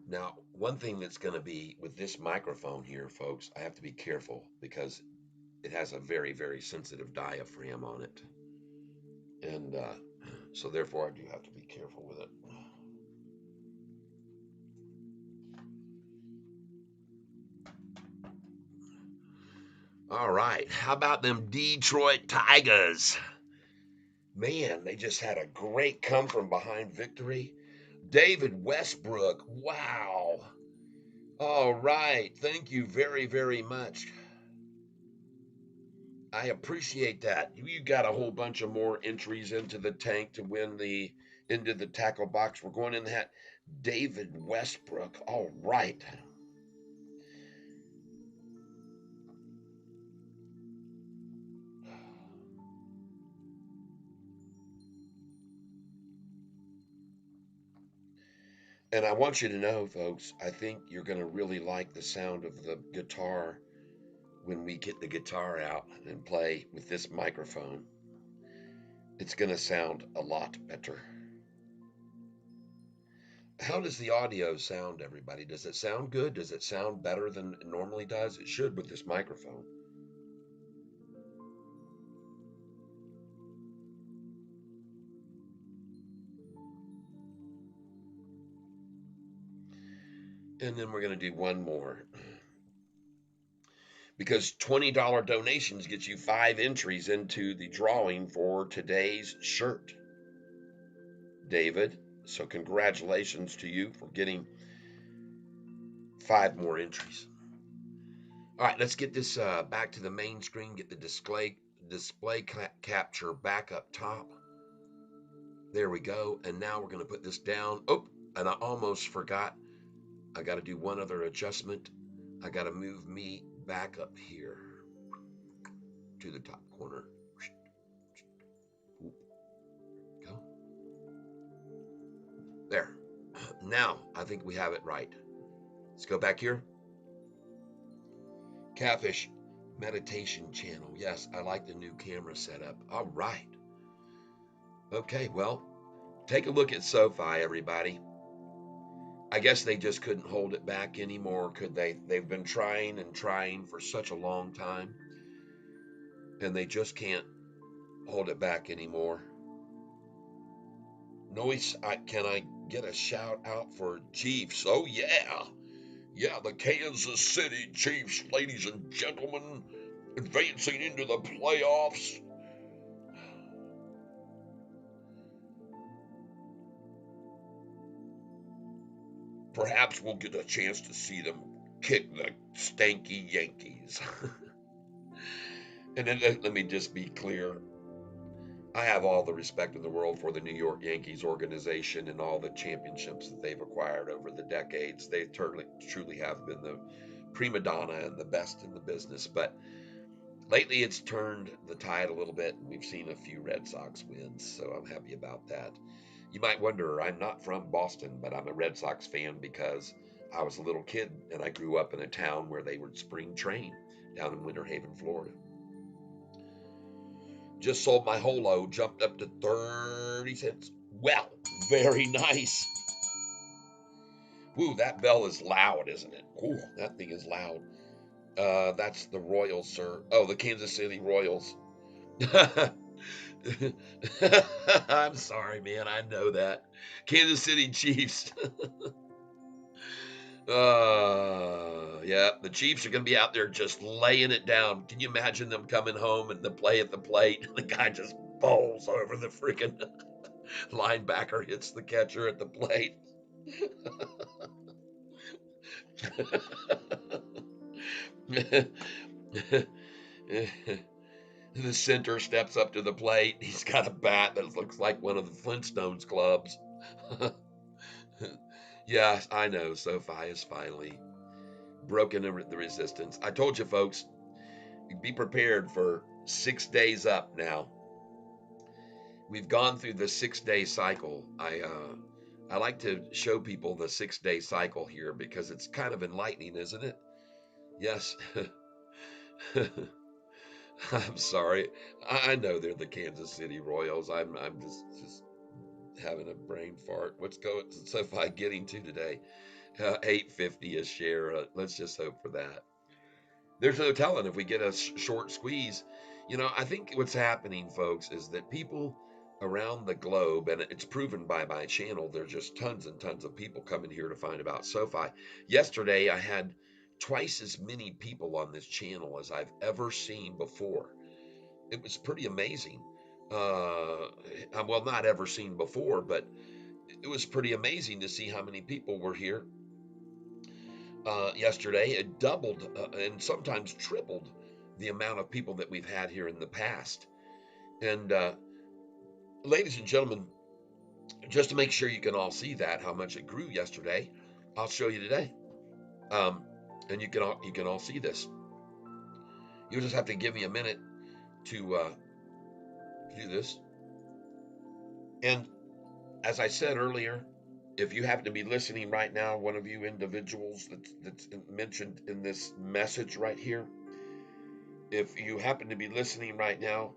Speaker 1: Now, one thing that's going to be with this microphone here, folks, I have to be careful because it has a very, very sensitive diaphragm on it. And so, therefore, I do have to be careful with it. All right. How about them Detroit Tigers? Man, they just had a great come from behind victory. David Westbrook. Wow. All right. Thank you very, very much. I appreciate that. You got a whole bunch of more entries into the tank to win the into the tackle box. We're going in that. David Westbrook. All right. And I want you to know, folks, I think you're going to really like the sound of the guitar when we get the guitar out and play with this microphone. It's going to sound a lot better. How does the audio sound, everybody? Does it sound good? Does it sound better than it normally does? It should with this microphone. And then we're going to do one more. Because $20 donations get you 5 entries into the drawing for today's shirt, David. So congratulations to you for getting 5 more entries. All right, let's get this back to the main screen. Get the display capture back up top. There we go. And now we're going to put this down. Oh, and I almost forgot. I got to do one other adjustment. I got to move me back up here to the top corner. Go. There. Now I think we have it right. Let's go back here. Catfish meditation channel. Yes, I like the new camera setup. All right. Okay, well, take a look at Sofi, everybody. I guess they just couldn't hold it back anymore, could they? They've been trying and trying for such a long time, and they just can't hold it back anymore. Noise, can I get a shout out for Chiefs? Oh, yeah. Yeah, the Kansas City Chiefs, ladies and gentlemen, advancing into the playoffs. Perhaps we'll get a chance to see them kick the stanky Yankees. And then let me just be clear. I have all the respect in the world for the New York Yankees organization and all the championships that they've acquired over the decades. They truly have been the prima donna and the best in the business. But lately it's turned the tide a little bit, and we've seen a few Red Sox wins, so I'm happy about that. You might wonder, I'm not from Boston, but I'm a Red Sox fan because I was a little kid and I grew up in a town where they would spring train down in Winter Haven, Florida. Just sold my holo, jumped up to 30 cents. Well, very nice. Woo, that bell is loud, isn't it? Ooh, that thing is loud. That's the Royals, sir. Oh, the Kansas City Royals. I'm sorry, man. I know that. Kansas City Chiefs. Yeah, the Chiefs are going to be out there just laying it down. Can you imagine them coming home and the play at the plate? The guy just bowls over the freaking linebacker, hits the catcher at the plate. The center steps up to the plate. He's got a bat that looks like one of the Flintstones clubs. Yes, I know. Sofi is finally broken the resistance. I told you, folks, be prepared for 6 days up now. We've gone through the 6 day cycle. I like to show people the 6 day cycle here because it's kind of enlightening, isn't it? Yes. I'm sorry. I know they're the Kansas City Royals. I'm just having a brain fart. What's going SoFi getting to today? 850 a share. Let's just hope for that. There's no telling if we get a short squeeze. I think what's happening, folks, is that people around the globe, and it's proven by my channel, there's just tons and tons of people coming here to find about SoFi. Yesterday, I had twice as many people on this channel as I've ever seen before. It was pretty amazing. Well, not ever seen before, but it was pretty amazing to see how many people were here yesterday. It doubled and sometimes tripled the amount of people that we've had here in the past. And ladies and gentlemen, just to make sure you can all see that how much it grew yesterday, I'll show you today, um, and you can all see this. You'll just have to give me a minute to do this. And as I said earlier, if you happen to be listening right now, one of you individuals that's mentioned in this message right here, if you happen to be listening right now,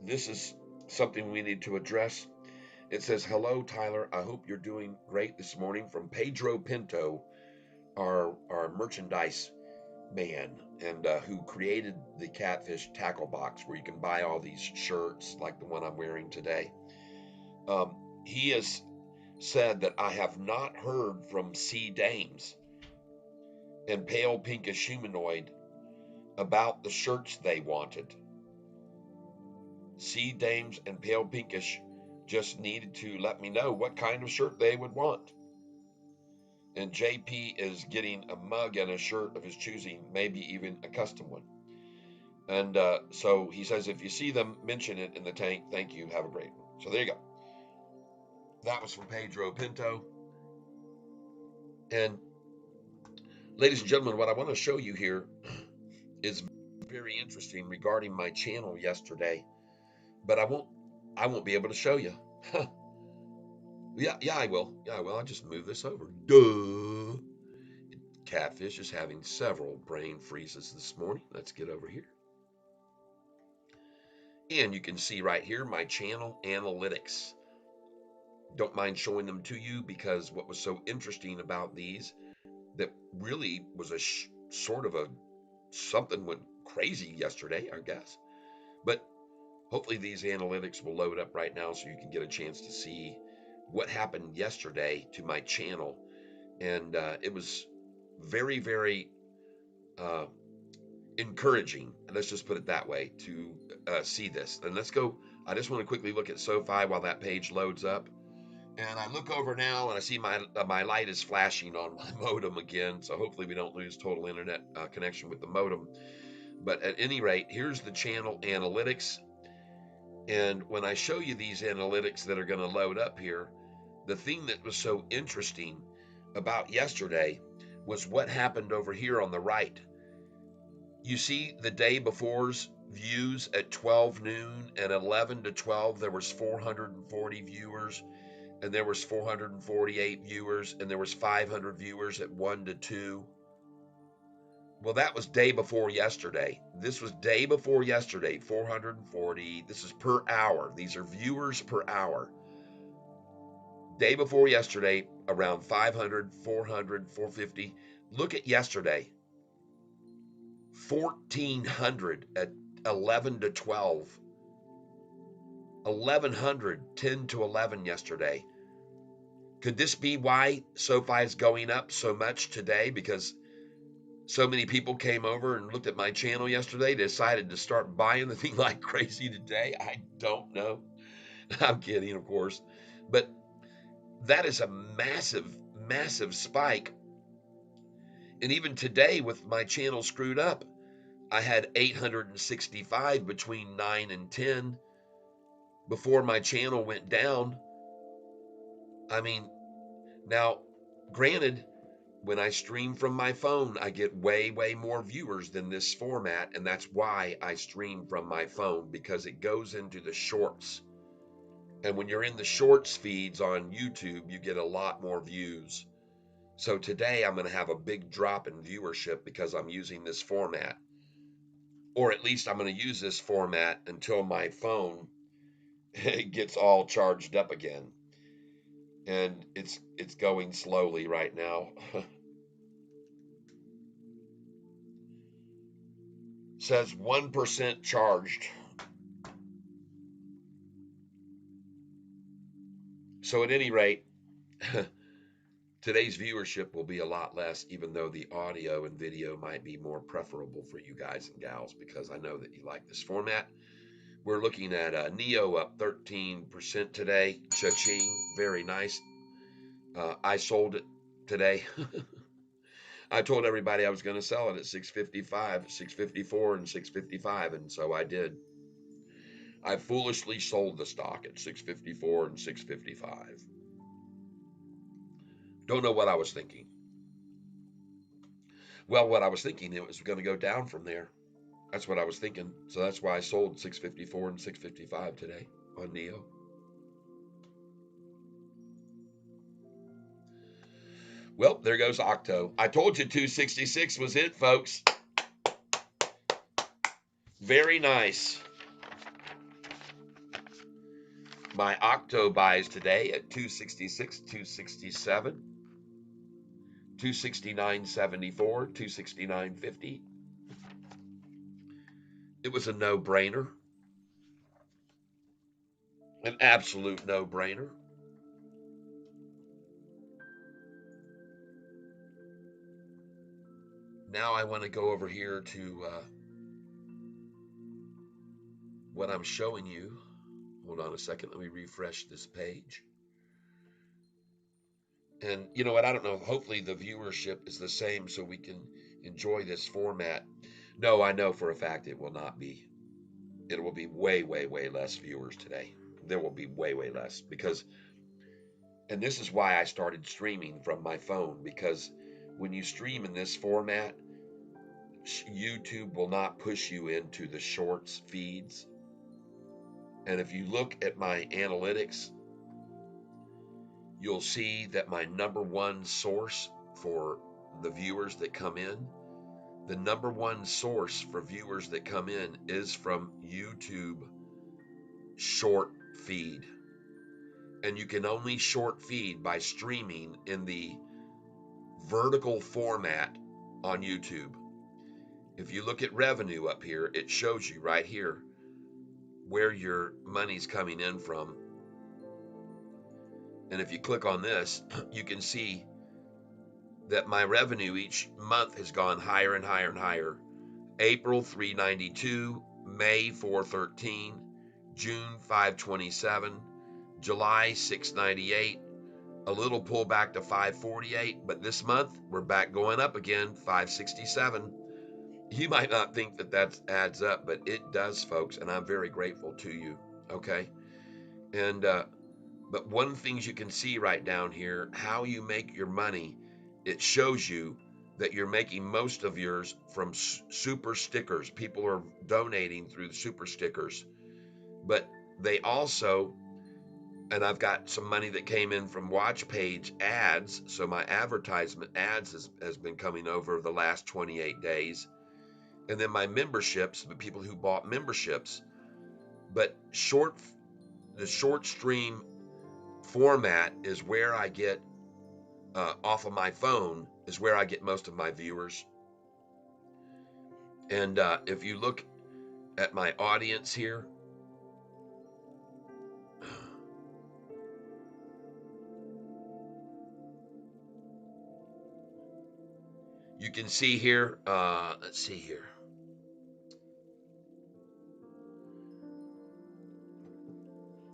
Speaker 1: this is something we need to address. It says, "Hello, Tyler. I hope you're doing great this morning," from Pedro Pinto, our merchandise man, and who created the Catfish tackle box where you can buy all these shirts like the one I'm wearing today. He has said that I have not heard from Sea Dames and Pale Pinkish Humanoid about the shirts they wanted. Sea Dames and Pale Pinkish just needed to let me know what kind of shirt they would want. And JP is getting a mug and a shirt of his choosing, maybe even a custom one. And so he says, if you see them, mention it in the tank. Thank you. Have a great one. So there you go. That was from Pedro Pinto. And ladies and gentlemen, what I want to show you here is very interesting regarding my channel yesterday, but I won't be able to show you. Yeah, I will. I'll just move this over. Duh. Catfish is having several brain freezes this morning. Let's get over here. And you can see right here my channel analytics. Don't mind showing them to you because what was so interesting about these that really was a sort of a something went crazy yesterday, I guess. But hopefully these analytics will load up right now so you can get a chance to see what happened yesterday to my channel. And it was very, very encouraging, let's just put it that way, to see this. And let's go. I just want to quickly look at SoFi while that page loads up. And I look over now and I see my light is flashing on my modem again. So hopefully we don't lose total internet connection with the modem. But at any rate, here's the channel analytics. And when I show you these analytics that are going to load up here, the thing that was so interesting about yesterday was what happened over here on the right. You see the day before's views at 12 noon and 11 to 12, there was 440 viewers, and there was 448 viewers, and there was 500 viewers at 1 to 2. Well, that was day before yesterday. This was day before yesterday, 440. This is per hour. These are viewers per hour. Day before yesterday, around 500, 400, 450. Look at yesterday. 1,400 at 11 to 12. 1,100, 10 to 11 yesterday. Could this be why SoFi is going up so much today? Because so many people came over and looked at my channel yesterday, decided to start buying the thing like crazy today? I don't know. I'm kidding, of course. But that is a massive, massive spike. And even today, with my channel screwed up, I had 865 between 9 and 10 before my channel went down. I mean, now, granted, when I stream from my phone, I get way, way more viewers than this format, and that's why I stream from my phone, because it goes into the shorts. And when you're in the shorts feeds on YouTube, you get a lot more views. So today I'm going to have a big drop in viewership because I'm using this format. Or at least I'm going to use this format until my phone gets all charged up again. And it's going slowly right now. Says 1% charged. So at any rate, today's viewership will be a lot less, even though the audio and video might be more preferable for you guys and gals, because I know that you like this format. We're looking at Neo up 13% today. Cha-ching, very nice. I sold it today. I told everybody I was going to sell it at 655, 654, and 655, and so I did. I foolishly sold the stock at 654 and 655. Don't know what I was thinking. Well, what I was thinking, it was going to go down from there. That's what I was thinking. So that's why I sold 654 and 655 today on Neo. Well, there goes Octo. I told you 266 was it, folks. Very nice. My Octo buys today at 266, 267, 269.74, 269.50. It was a no-brainer. An absolute no-brainer. Now I want to go over here to what I'm showing you. Hold on a second. Let me refresh this page. And you know what? I don't know. Hopefully the viewership is the same so we can enjoy this format. No, I know for a fact it will not be. It will be way, way, way less viewers today. There will be way, way less because, and this is why I started streaming from my phone, because when you stream in this format, YouTube will not push you into the shorts feeds. And if you look at my analytics, you'll see that my number one source for the viewers that come in, the number one source for viewers that come in is from YouTube short feed. And you can only short feed by streaming in the vertical format on YouTube. If you look at revenue up here, it shows you right here where your money's coming in from. And if you click on this, you can see that my revenue each month has gone higher and higher and higher. April 392, May 413, June 527, July 698, a little pullback to 548, but this month we're back going up again, 567. You might not think that that adds up, but it does, folks, and I'm very grateful to you, okay? And but one thing you can see right down here, how you make your money, it shows you that you're making most of yours from super stickers. People are donating through the super stickers, but they also, and I've got some money that came in from watch page ads. So my advertisement ads has been coming over the last 28 days. And then my memberships, the people who bought memberships. But the short stream format is where I get off of my phone, is where I get most of my viewers. And if you look at my audience here, you can see here, let's see here.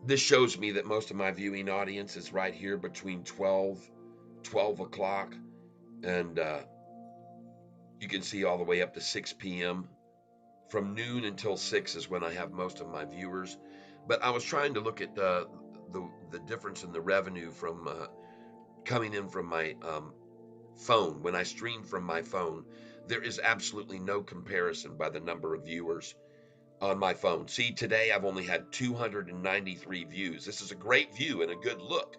Speaker 1: This shows me that most of my viewing audience is right here between 12 12 o'clock, and you can see all the way up to 6 p.m. From noon until 6 is when I have most of my viewers. But I was trying to look at the difference in the revenue from coming in from my phone. When I stream from my phone, there is absolutely no comparison by the number of viewers on my phone. See, today I've only had 293 views. This is a great view and a good look,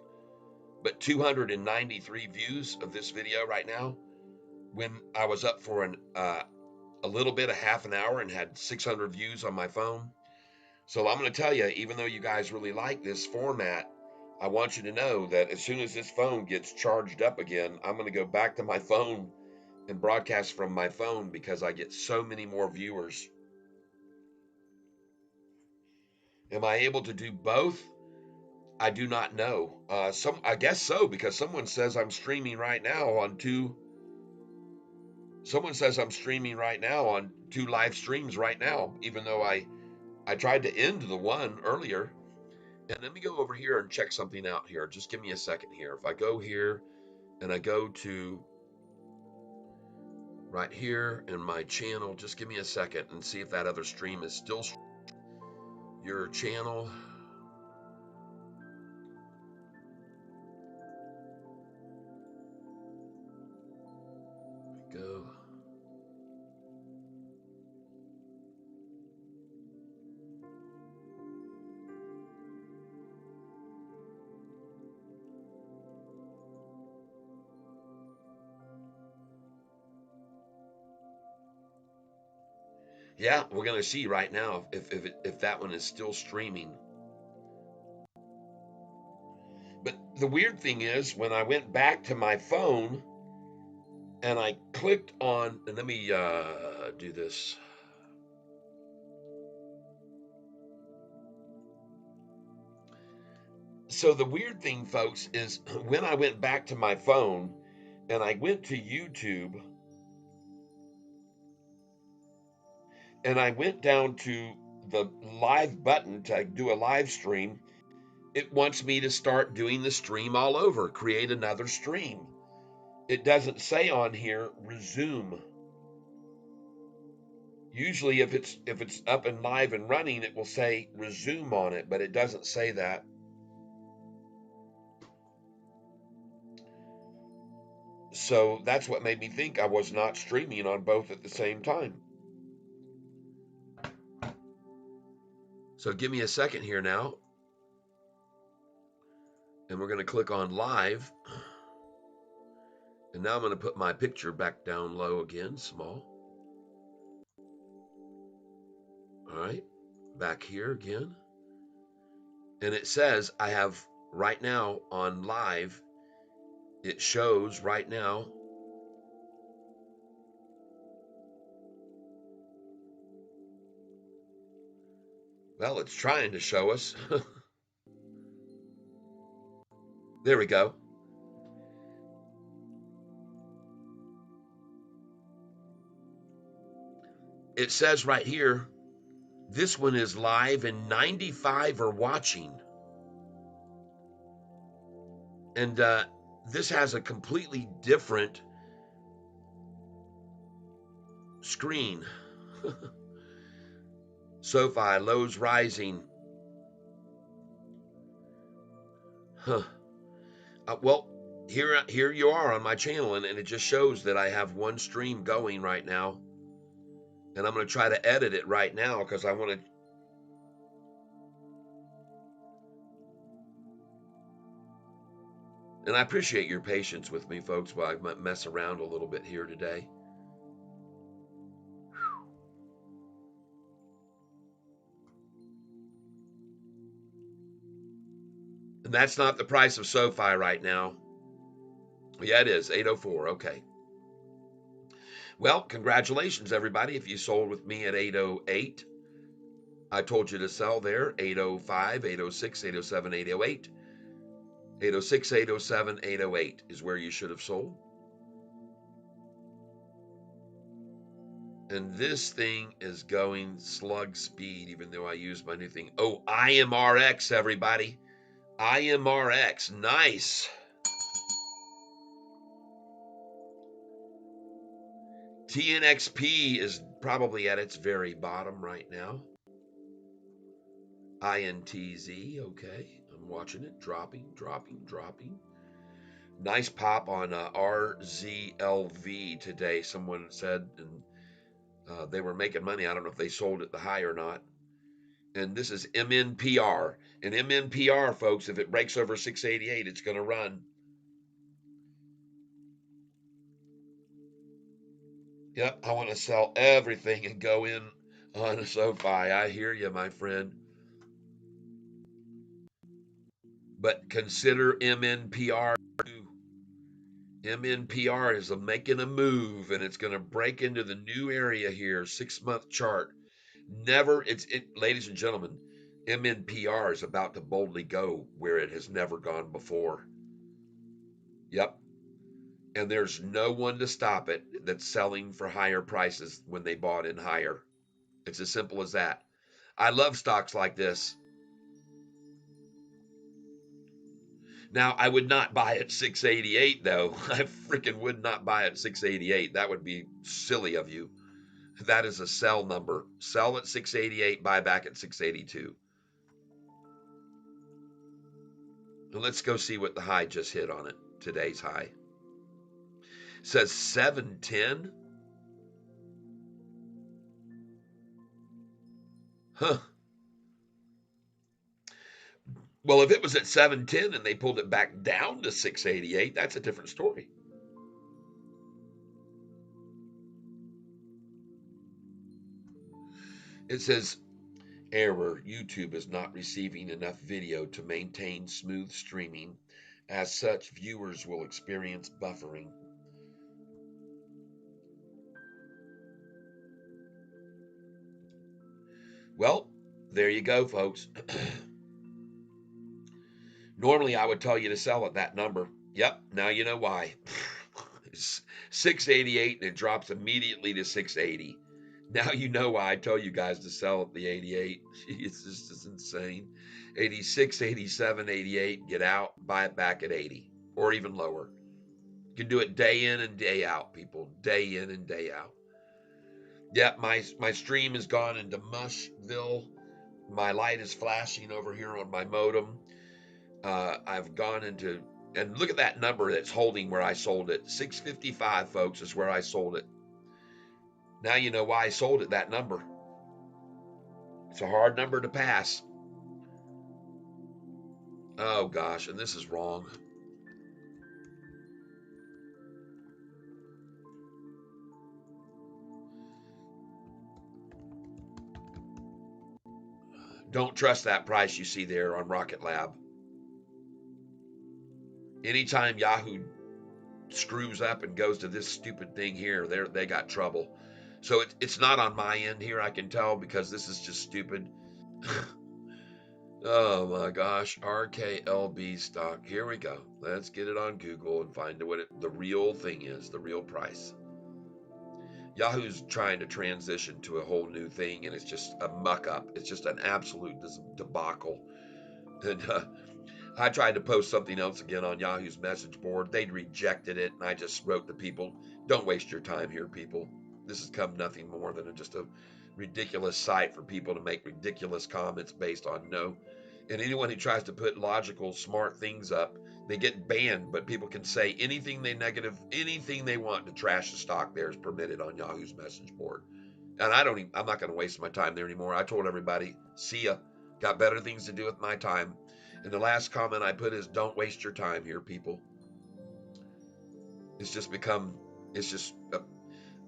Speaker 1: but 293 views of this video right now, when I was up for a little bit, a half an hour, and had 600 views on my phone. So I'm going to tell you, even though you guys really like this format, I want you to know that as soon as this phone gets charged up again, I'm going to go back to my phone and broadcast from my phone, because I get so many more viewers. Am I able to do both? I do not know. I guess so, because someone says I'm streaming right now on two. Someone says I'm streaming right now on 2 live streams right now, even though I tried to end the one earlier. And let me go over here and check something out here. Just give me a second here. If I go here and I go to right here in my channel, just give me a second and see if that other stream is still your channel. Go. Yeah, we're gonna see right now if that one is still streaming. But the weird thing is, when I went back to my phone and I clicked on, and let me do this. So the weird thing, folks, is when I went back to my phone and I went to YouTube and I went down to the live button to do a live stream, it wants me to start doing the stream all over, create another stream. It doesn't say on here resume. Usually if it's up and live and running, it will say resume on it, but it doesn't say that. So that's what made me think I was not streaming on both at the same time. So give me a second here now. And we're going to click on live. And now I'm going to put my picture back down low again, small. All right, back here again. And it says I have right now on live, it shows right now. Well, it's trying to show us. There we go. It says right here, this one is live and 95 are watching. And this has a completely different screen. Sofi, lows rising. Huh. Well, here you are on my channel, and it just shows that I have one stream going right now. And I'm going to try to edit it right now because I want to. And I appreciate your patience with me, folks, while I mess around a little bit here today. And that's not the price of Sofi right now. Yeah, it is, 804, okay. Well, congratulations, everybody. If you sold with me at 808, I told you to sell there, 805, 806, 807, 808. 806, 807, 808 is where you should have sold. And this thing is going slug speed, even though I use my new thing. Oh, IMRX, everybody. IMRX, nice. TNXP is probably at its very bottom right now. INTZ, okay. I'm watching it dropping, dropping, dropping. Nice pop on RZLV today. Someone said, and they were making money. I don't know if they sold at the high or not. And this is MNPR. And MNPR, folks, if it breaks over 688, it's going to run. Yep, I want to sell everything and go in on a Sofi. I hear you, my friend. But consider MNPR too. MNPR is making a move, and it's going to break into the new area here, 6-month chart. Never, ladies and gentlemen, MNPR is about to boldly go where it has never gone before. Yep. And there's no one to stop it that's selling for higher prices when they bought in higher. It's as simple as that. I love stocks like this. Now, I would not buy at 688 though. I freaking would not buy at 688. That would be silly of you. That is a sell number. Sell at 688, buy back at 682. And let's go see what the high just hit on it. Today's high. It says 710. Huh. Well, if it was at 710 and they pulled it back down to 688, that's a different story. It says, error, YouTube is not receiving enough video to maintain smooth streaming. As such, viewers will experience buffering. Well, there you go, folks. Normally, I would tell you to sell at that number. Yep, now you know why. It's 688 and it drops immediately to 680. Now you know why I tell you guys to sell at the 88. It's just insane. 86, 87, 88, get out, buy it back at 80 or even lower. You can do it day in and day out, people. Day in and day out. Yep, my stream has gone into Mushville. My light is flashing over here on my modem. I've gone into, and look at that number that's holding where I sold it. 655, folks, is where I sold it. Now you know why I sold it that number. It's a hard number to pass. Oh gosh, and this is wrong. Don't trust that price you see there on Rocket Lab. Anytime Yahoo screws up and goes to this stupid thing here, they got trouble. So it's not on my end here, I can tell, because this is just stupid. Oh my gosh, RKLB stock. Here we go. Let's get it on Google and find what the real thing is, the real price. Yahoo's trying to transition to a whole new thing, and it's just a muck up. It's just an absolute debacle. And I tried to post something else again on Yahoo's message board. They'd rejected it, and I just wrote to people, don't waste your time here, people. This has come nothing more than just a ridiculous site for people to make ridiculous comments based on no. And anyone who tries to put logical, smart things up, they get banned. But people can say anything anything they want to trash the stock there is permitted on Yahoo's message board. And I'm not going to waste my time there anymore. I told everybody, see ya. Got better things to do with my time. And the last comment I put is, don't waste your time here, people. It's just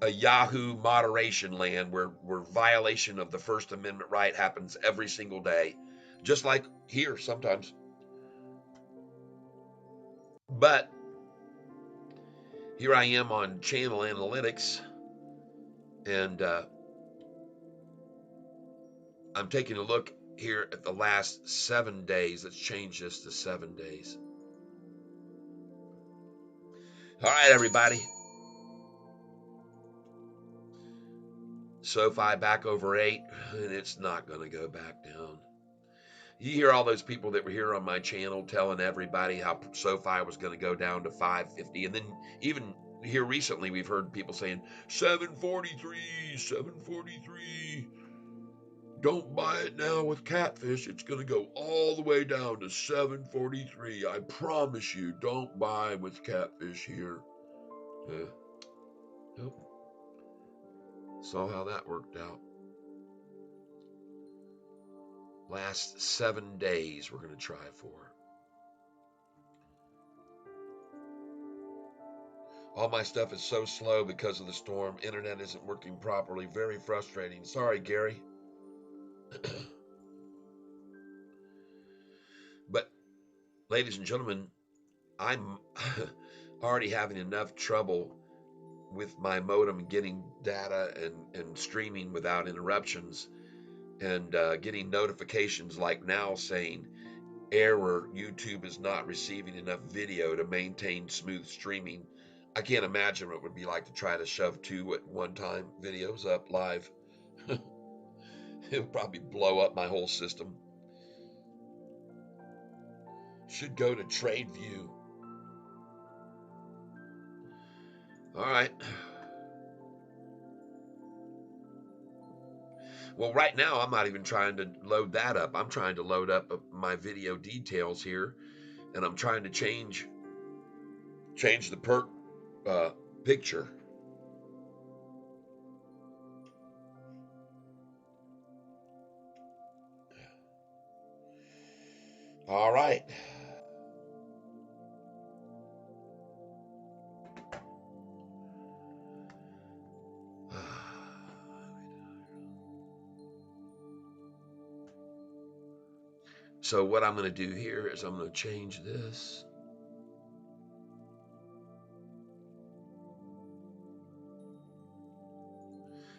Speaker 1: a Yahoo moderation land where violation of the First Amendment right happens every single day, just like here sometimes. But here I am on channel analytics, and I'm taking a look here at the last 7 days. Let's change this to 7 days. All right, everybody. Sofi back over 8, and it's not going to go back down. You hear all those people that were here on my channel telling everybody how Sofi was going to go down to 550, and then even here recently we've heard people saying 743, 743. Don't buy it now with Catfish. It's going to go all the way down to 743. I promise you, don't buy with Catfish here. Yep. Saw how that worked out. Last 7 days we're going to try for. All my stuff is so slow because of the storm. Internet isn't working properly. Very frustrating. Sorry, Gary. But, ladies and gentlemen, I'm already having enough trouble with my modem getting data and streaming without interruptions, and getting notifications like now saying error, YouTube is not receiving enough video to maintain smooth streaming. I can't imagine what it would be like to try to shove 2 at one time videos up live. It would probably blow up my whole system. Should go to TradeView. All right. Well, right now I'm not even trying to load that up. I'm trying to load up my video details here, and I'm trying to change the perk picture. All right. So what I'm going to do here is I'm going to change this.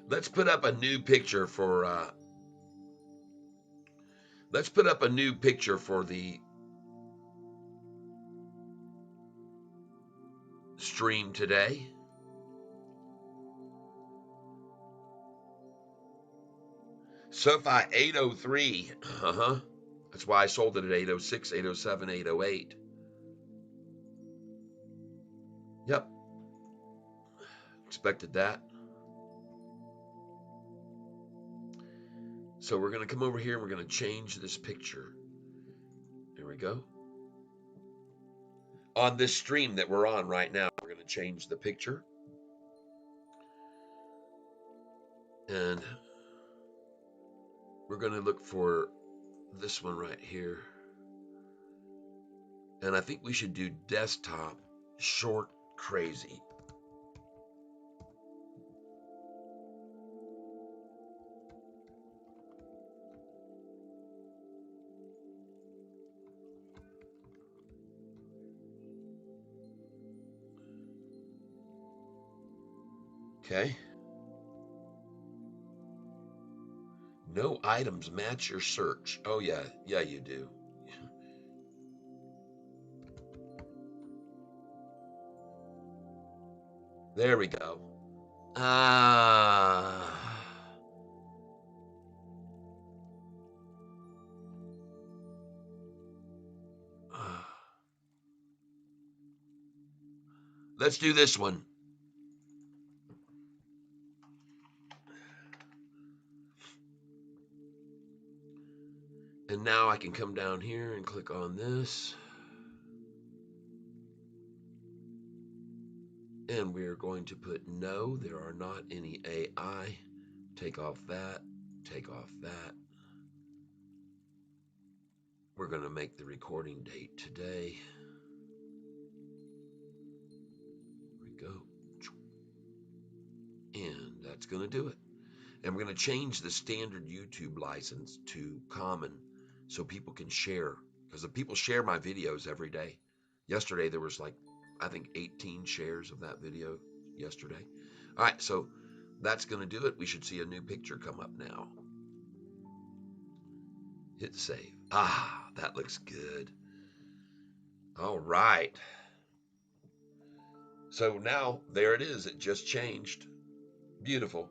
Speaker 1: Let's put up a new picture for the stream today. Sofi 803. That's why I sold it at 806, 807, 808. Yep. Expected that. So we're going to come over here and we're going to change this picture. There we go. On this stream that we're on right now, we're going to change the picture. And we're going to look for this one right here. And I think we should do desktop short crazy. Okay. No items match your search. Oh, yeah. Yeah, you do. There we go. Let's do this one. And now I can come down here and click on this. And we're going to put no, there are not any AI. Take off that, take off that. We're going to make the recording date today. There we go. And that's going to do it. And we're going to change the standard YouTube license to common so people can share. Because the people share my videos every day. Yesterday there was like, I think 18 shares of that video yesterday. All right, so that's going to do it. We should see a new picture come up now. Hit save. Ah, that looks good. All right. So now there it is. It just changed. Beautiful.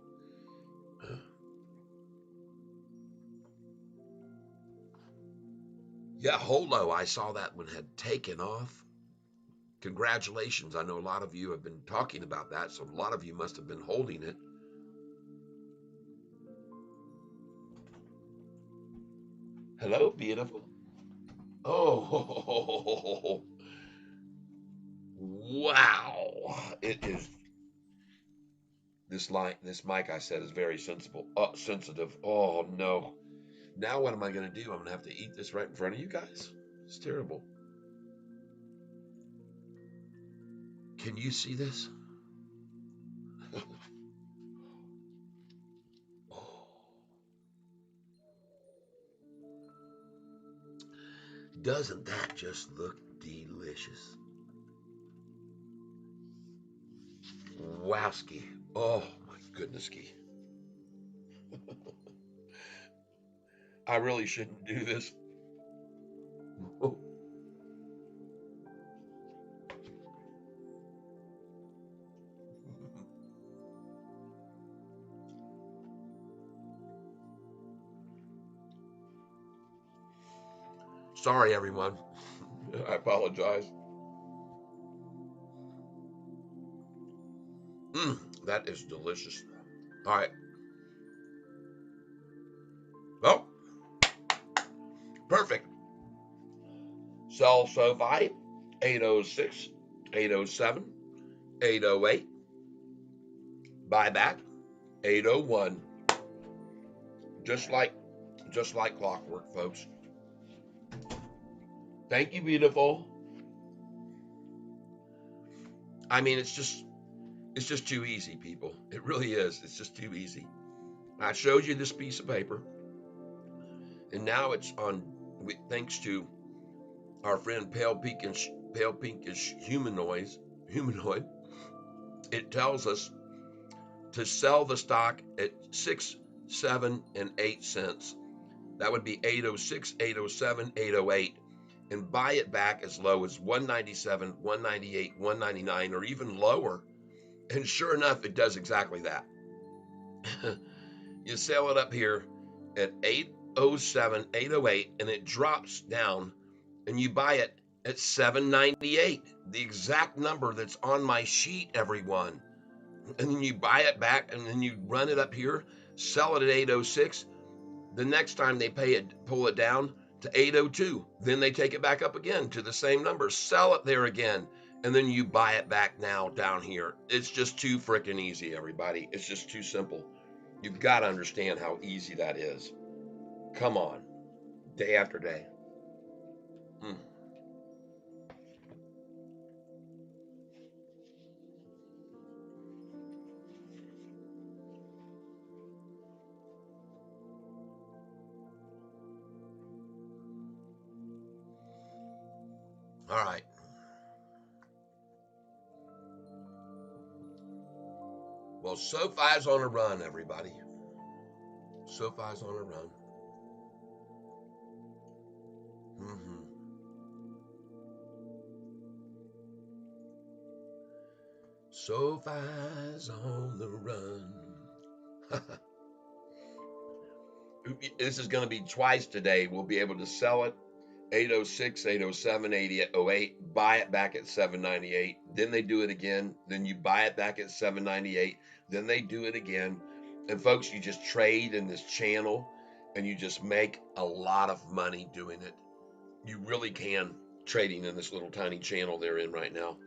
Speaker 1: Yeah, Holo, I saw that one had taken off. Congratulations. I know a lot of you have been talking about that, so a lot of you must have been holding it. Hello, beautiful. Oh, wow. It is this mic I said is very sensitive. Oh no. Now what am I gonna do? I'm gonna have to eat this right in front of you guys. It's terrible. Can you see this? Oh, doesn't that just look delicious? Wowski. Oh my goodness, ski. I really shouldn't do this. Oh, sorry, everyone. I apologize. Mm, that is delicious. All right. Well, perfect. Sell SoFi 806, 807, 808. Buyback 801. Just like clockwork, folks. Thank you, beautiful. I mean, it's just too easy, people. It really is. It's just too easy. I showed you this piece of paper, and now it's on. Thanks to our friend Pale Pinkish Humanoid. It tells us to sell the stock at 6, 7, and 8 cents. That would be 806, 807, 808, and buy it back as low as 197, 198, 199, or even lower. And sure enough, it does exactly that. You sell it up here at 807, 808, and it drops down, and you buy it at 798, the exact number that's on my sheet, everyone. And then you buy it back, and then you run it up here, sell it at 806. The next time they pull it down to 802. Then they take it back up again to the same number, sell it there again, and then you buy it back now down here. It's just too freaking easy, everybody. It's just too simple. You've got to understand how easy that is. Come on, day after day. Mm. All right. Well, SoFi's on a run, everybody. SoFi's on a run. Mm-hmm. SoFi's on the run. This is going to be twice today. We'll be able to sell it 806, 807, 808, buy it back at 798. Then they do it again. Then you buy it back at 798. Then they do it again. And folks, you just trade in this channel and you just make a lot of money doing it. You really can, trading in this little tiny channel they're in right now.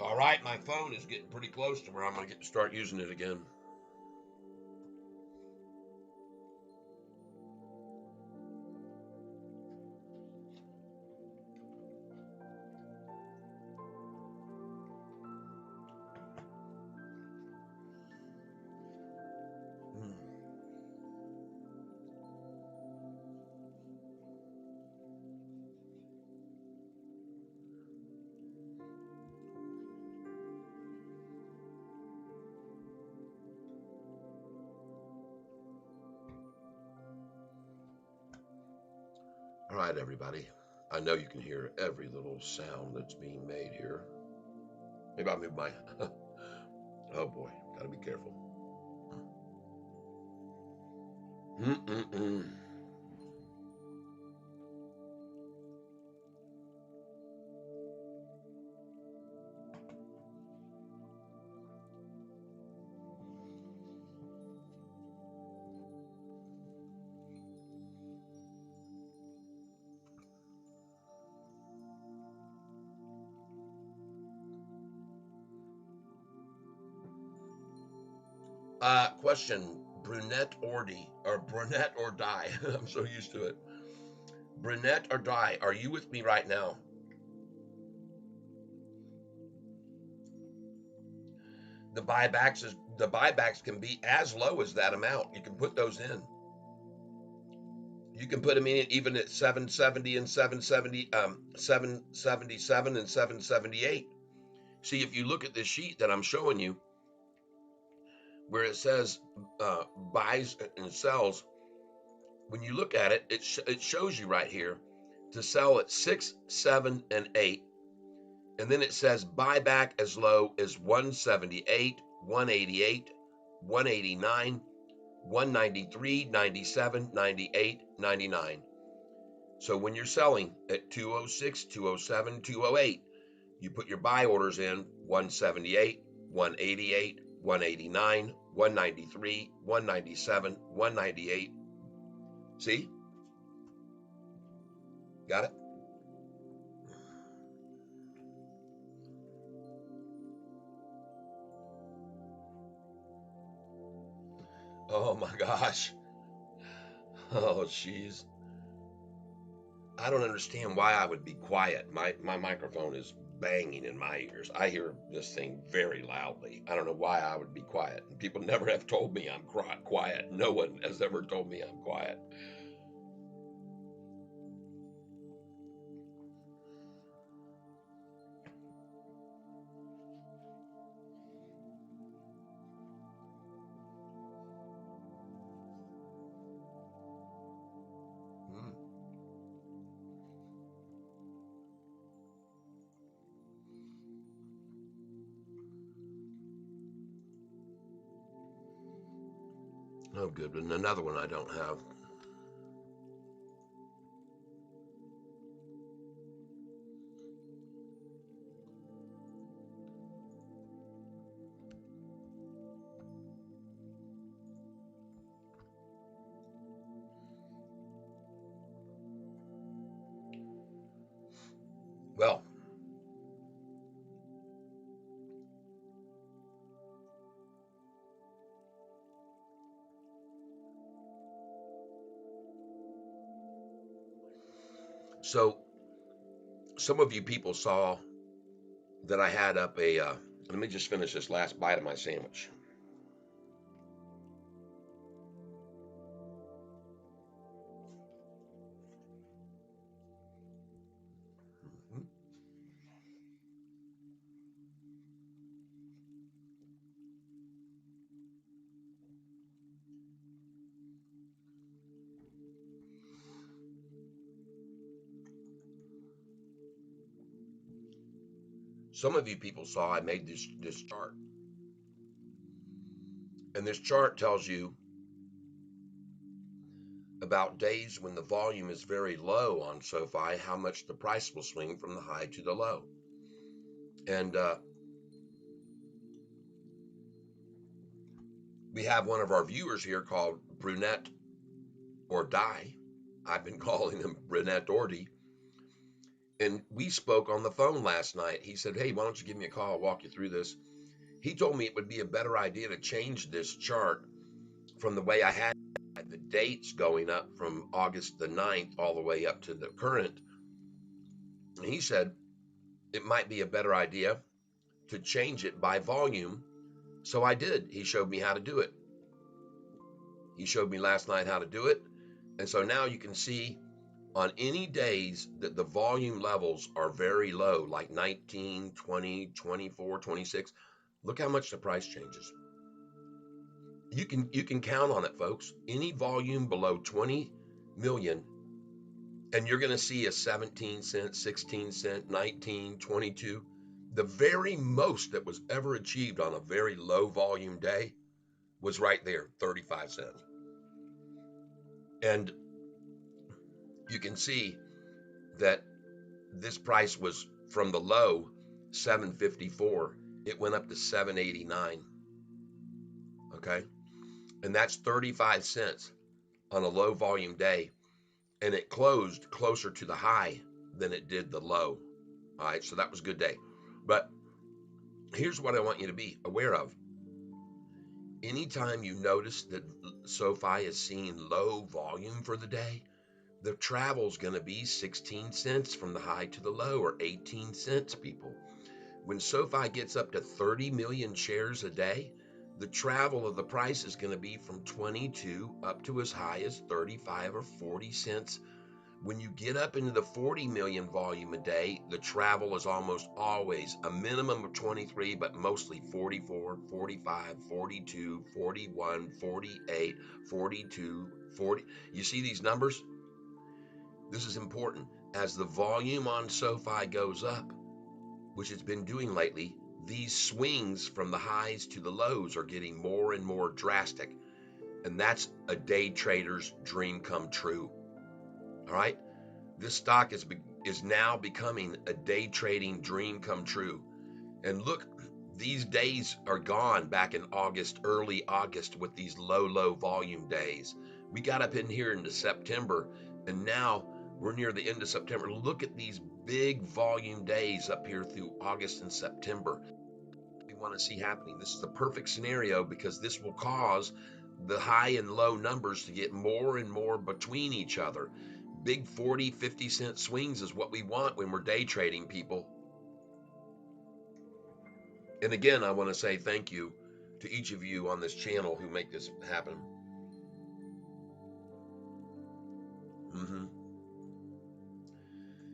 Speaker 1: All right, my phone is getting pretty close to where I'm going to get to start using it again. Mm. All right, everybody. I know you can hear every little sound that's being made here. Maybe I'll move my. Oh boy, gotta be careful. Mm-mm-mm. Question: brunette or die? I'm so used to it. Brunette or die? Are you with me right now? The buybacks can be as low as that amount. You can put those in. You can put them in even at 770 and 777 and 778. See, if you look at this sheet that I'm showing you, where it says buys and sells, when you look at it, it shows you right here to sell at 6, 7, and 8, and then it says buyback as low as 178, 188, 189, 193, 97, 98, 99. So when you're selling at 206, 207, 208, you put your buy orders in 178, 188, 189, 193, 197, 198. See? Got it? Oh my gosh. Oh, jeez. I don't understand why I would be quiet. My microphone is banging in my ears. I hear this thing very loudly. I don't know why I would be quiet. People never have told me I'm quiet. No one has ever told me I'm quiet. Hmm. Oh, good. And another one I don't have. Well, so some of you people saw that I had up a. Let me just finish this last bite of my sandwich. Mhm. Some of you people saw I made this chart, and this chart tells you about days when the volume is very low on SoFi, how much the price will swing from the high to the low. And we have one of our viewers here called Brunette or Die. I've been calling him Brunette Ordy. And we spoke on the phone last night. He said, "Hey, why don't you give me a call? I'll walk you through this." He told me it would be a better idea to change this chart from the way I had the dates going up from August the 9th all the way up to the current. And he said it might be a better idea to change it by volume. So I did. He showed me how to do it. He showed me last night how to do it. And so now you can see on any days that the volume levels are very low, like 19, 20, 24, 26, look how much the price changes. You can count on it, folks. Any volume below 20 million And you're going to see a 17 cent, 16 cent, 19, 22. The very most that was ever achieved on a very low volume day was right there, 35 cents. And you can see that this price was from the low 754, it went up to 789. Okay. And that's 35 cents on a low volume day. And it closed closer to the high than it did the low. All right. So that was a good day. But here's what I want you to be aware of. Anytime you notice that SoFi is seeing low volume for the day, the travel's going to be 16 cents from the high to the low, or 18 cents, people. When SoFi gets up to 30 million shares a day, the travel of the price is going to be from 22 up to as high as 35 or 40 cents. When you get up into the 40 million volume a day, the travel is almost always a minimum of 23, but mostly 44, 45, 42, 41, 48, 42, 40. You see these numbers? This is important. As the volume on SoFi goes up, which it's been doing lately, these swings from the highs to the lows are getting more and more drastic. And that's a day trader's dream come true. All right. This stock is now becoming a day trading dream come true. And look, these days are gone back in August, early August, with these low volume days. We got up in here into September, and now we're near the end of September. Look at these big volume days up here through August and September. We want to see happening. This is a perfect scenario because this will cause the high and low numbers to get more and more between each other. Big 40, 50 cent swings is what we want when we're day trading, people. And again, I want to say thank you to each of you on this channel who make this happen.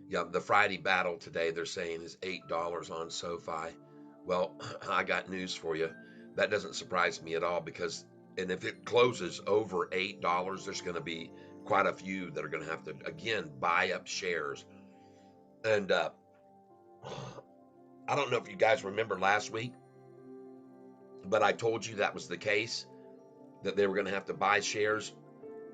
Speaker 1: Yeah, the Friday battle today, they're saying, is $8 on SoFi. Well, I got news for you. That doesn't surprise me at all because, and if it closes over $8, there's going to be quite a few that are going to have to, again, buy up shares. And I don't know if you guys remember last week, but I told you that was the case, that they were going to have to buy shares.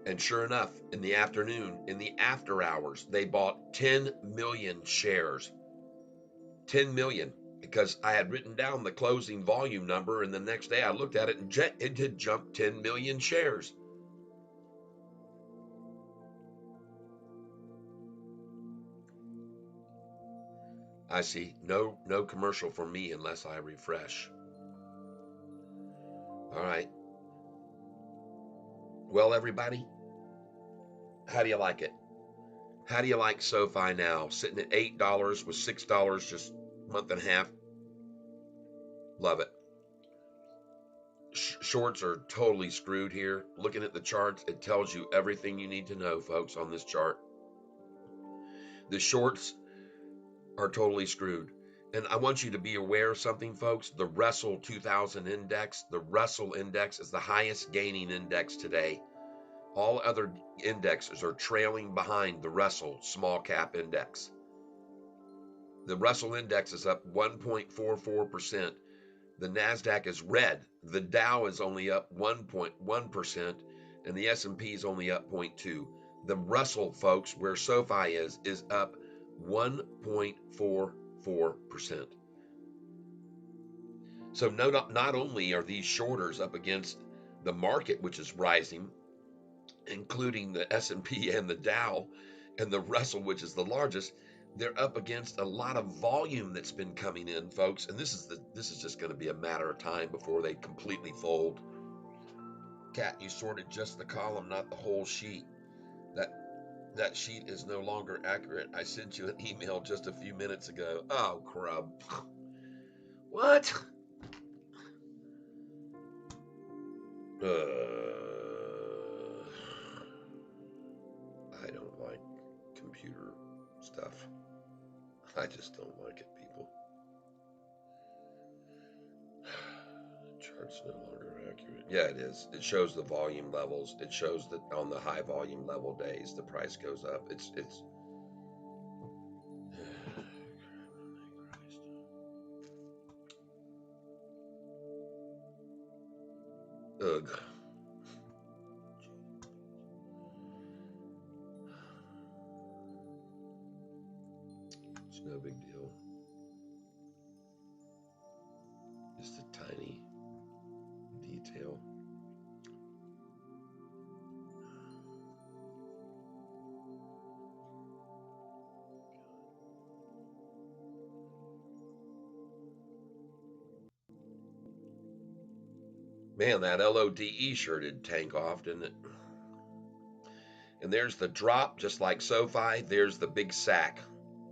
Speaker 1: And sure enough, in the afternoon, in the after hours, they bought 10 million shares. 10 million, because I had written down the closing volume number, and the next day I looked at it and it had jumped 10 million shares. I see no commercial for me unless I refresh. All right. Well, everybody, how do you like it? How do you like SoFi now? Sitting at $8 with $6 just a month and a half. Love it. Shorts are totally screwed here. Looking at the charts, it tells you everything you need to know, folks, on this chart. The shorts are totally screwed. And I want you to be aware of something, folks. The Russell 2000 index, the Russell index is the highest gaining index today. All other indexes are trailing behind the Russell small cap index. The Russell index is up 1.44%. The NASDAQ is red. The Dow is only up 1.1%, and the S&P is only up 0.2%. The Russell, folks, where SoFi is up 1.44%. So not only are these shorters up against the market, which is rising, including the S&P and the Dow, and the Russell, which is the largest, they're up against a lot of volume that's been coming in, folks. And this is just going to be a matter of time before they completely fold. Cat, you sorted just the column, not the whole sheet. That sheet is no longer accurate. I sent you an email just a few minutes ago. Oh, crap. What? I don't like computer stuff. I just don't like it, people. Chart's no longer accurate. Yeah, it is. It shows the volume levels. It shows that on the high volume level days, the price goes up. It's. Ugh. It's no big deal. Just a tiny detail. Man, that LODE sure did tank off, didn't it? And there's the drop, just like Sofi. There's the big sack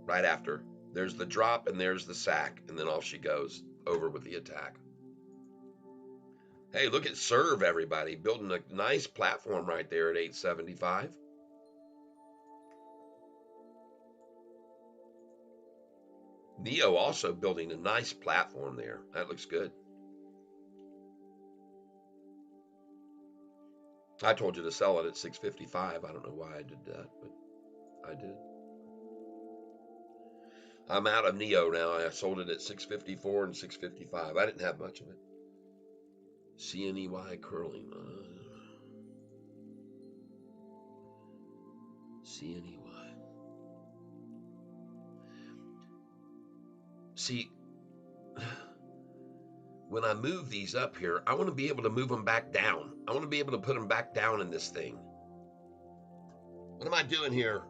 Speaker 1: right after. There's the drop and there's the sack. And then off she goes over with the attack. Hey, look at Serve, everybody. Building a nice platform right there at 875. Neo also building a nice platform there. That looks good. I told you to sell it at 655. I don't know why I did that, but I did. I'm out of Neo now. I sold it at 654 and 655. I didn't have much of it. CNEY curling. CNEY. See, when I move these up here, I want to be able to move them back down. I want to be able to put them back down in this thing. What am I doing here?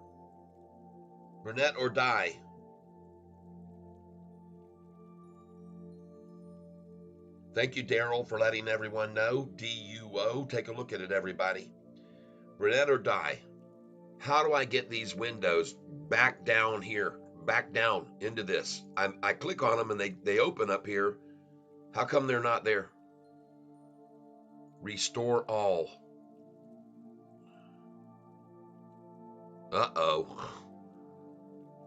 Speaker 1: Brunette or die? Thank you, Daryl, for letting everyone know. DUO. Take a look at it, everybody. Brunette or die? How do I get these windows back down here? Back down into this. I click on them and they open up here. How come they're not there? Restore all. Uh-oh.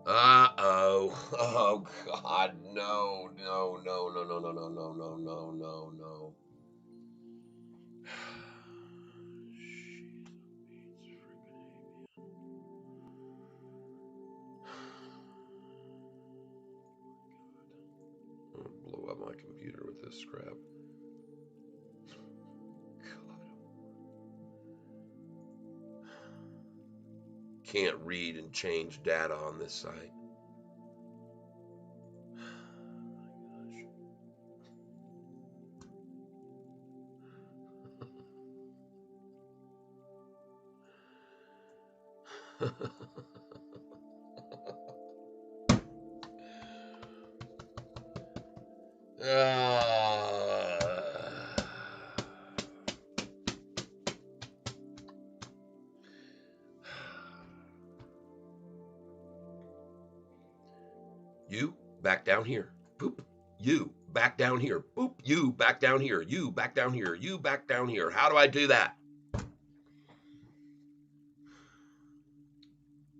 Speaker 1: Uh-oh. Oh, God. No, no, no, no, no, no, no, no, no, no, no, no. I'm gonna blow up my computer with this crap. God. Can't read and change data on this site. You back down here. Boop. You back down here. Boop. You back down here. You back down here. You back down here. How do I do that?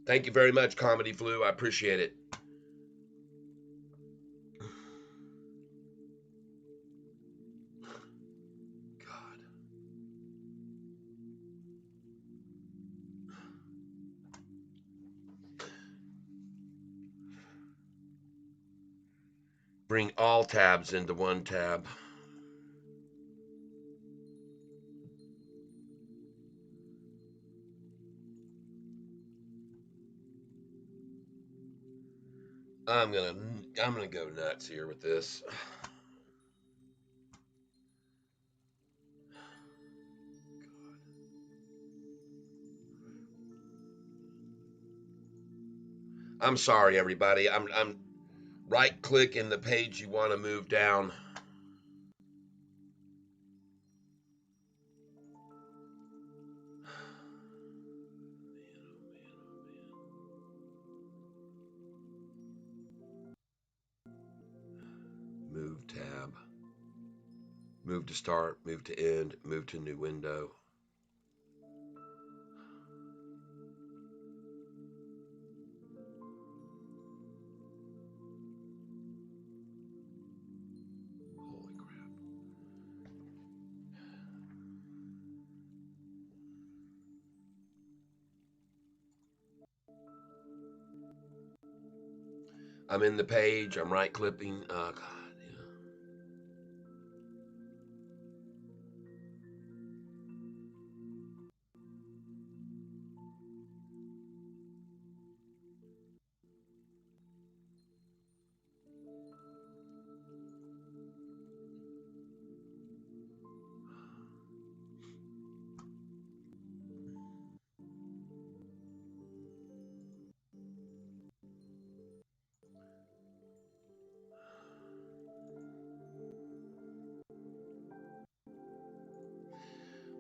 Speaker 1: Thank you very much, Comedy Flu. I appreciate it. God. Bring all tabs into one tab. I'm gonna go nuts here with this. I'm sorry, everybody. I'm right click in the page you want to move down. Move tab. Move to start, move to end, move to new window. Holy crap. I'm in the page. I'm right clipping. God, yeah.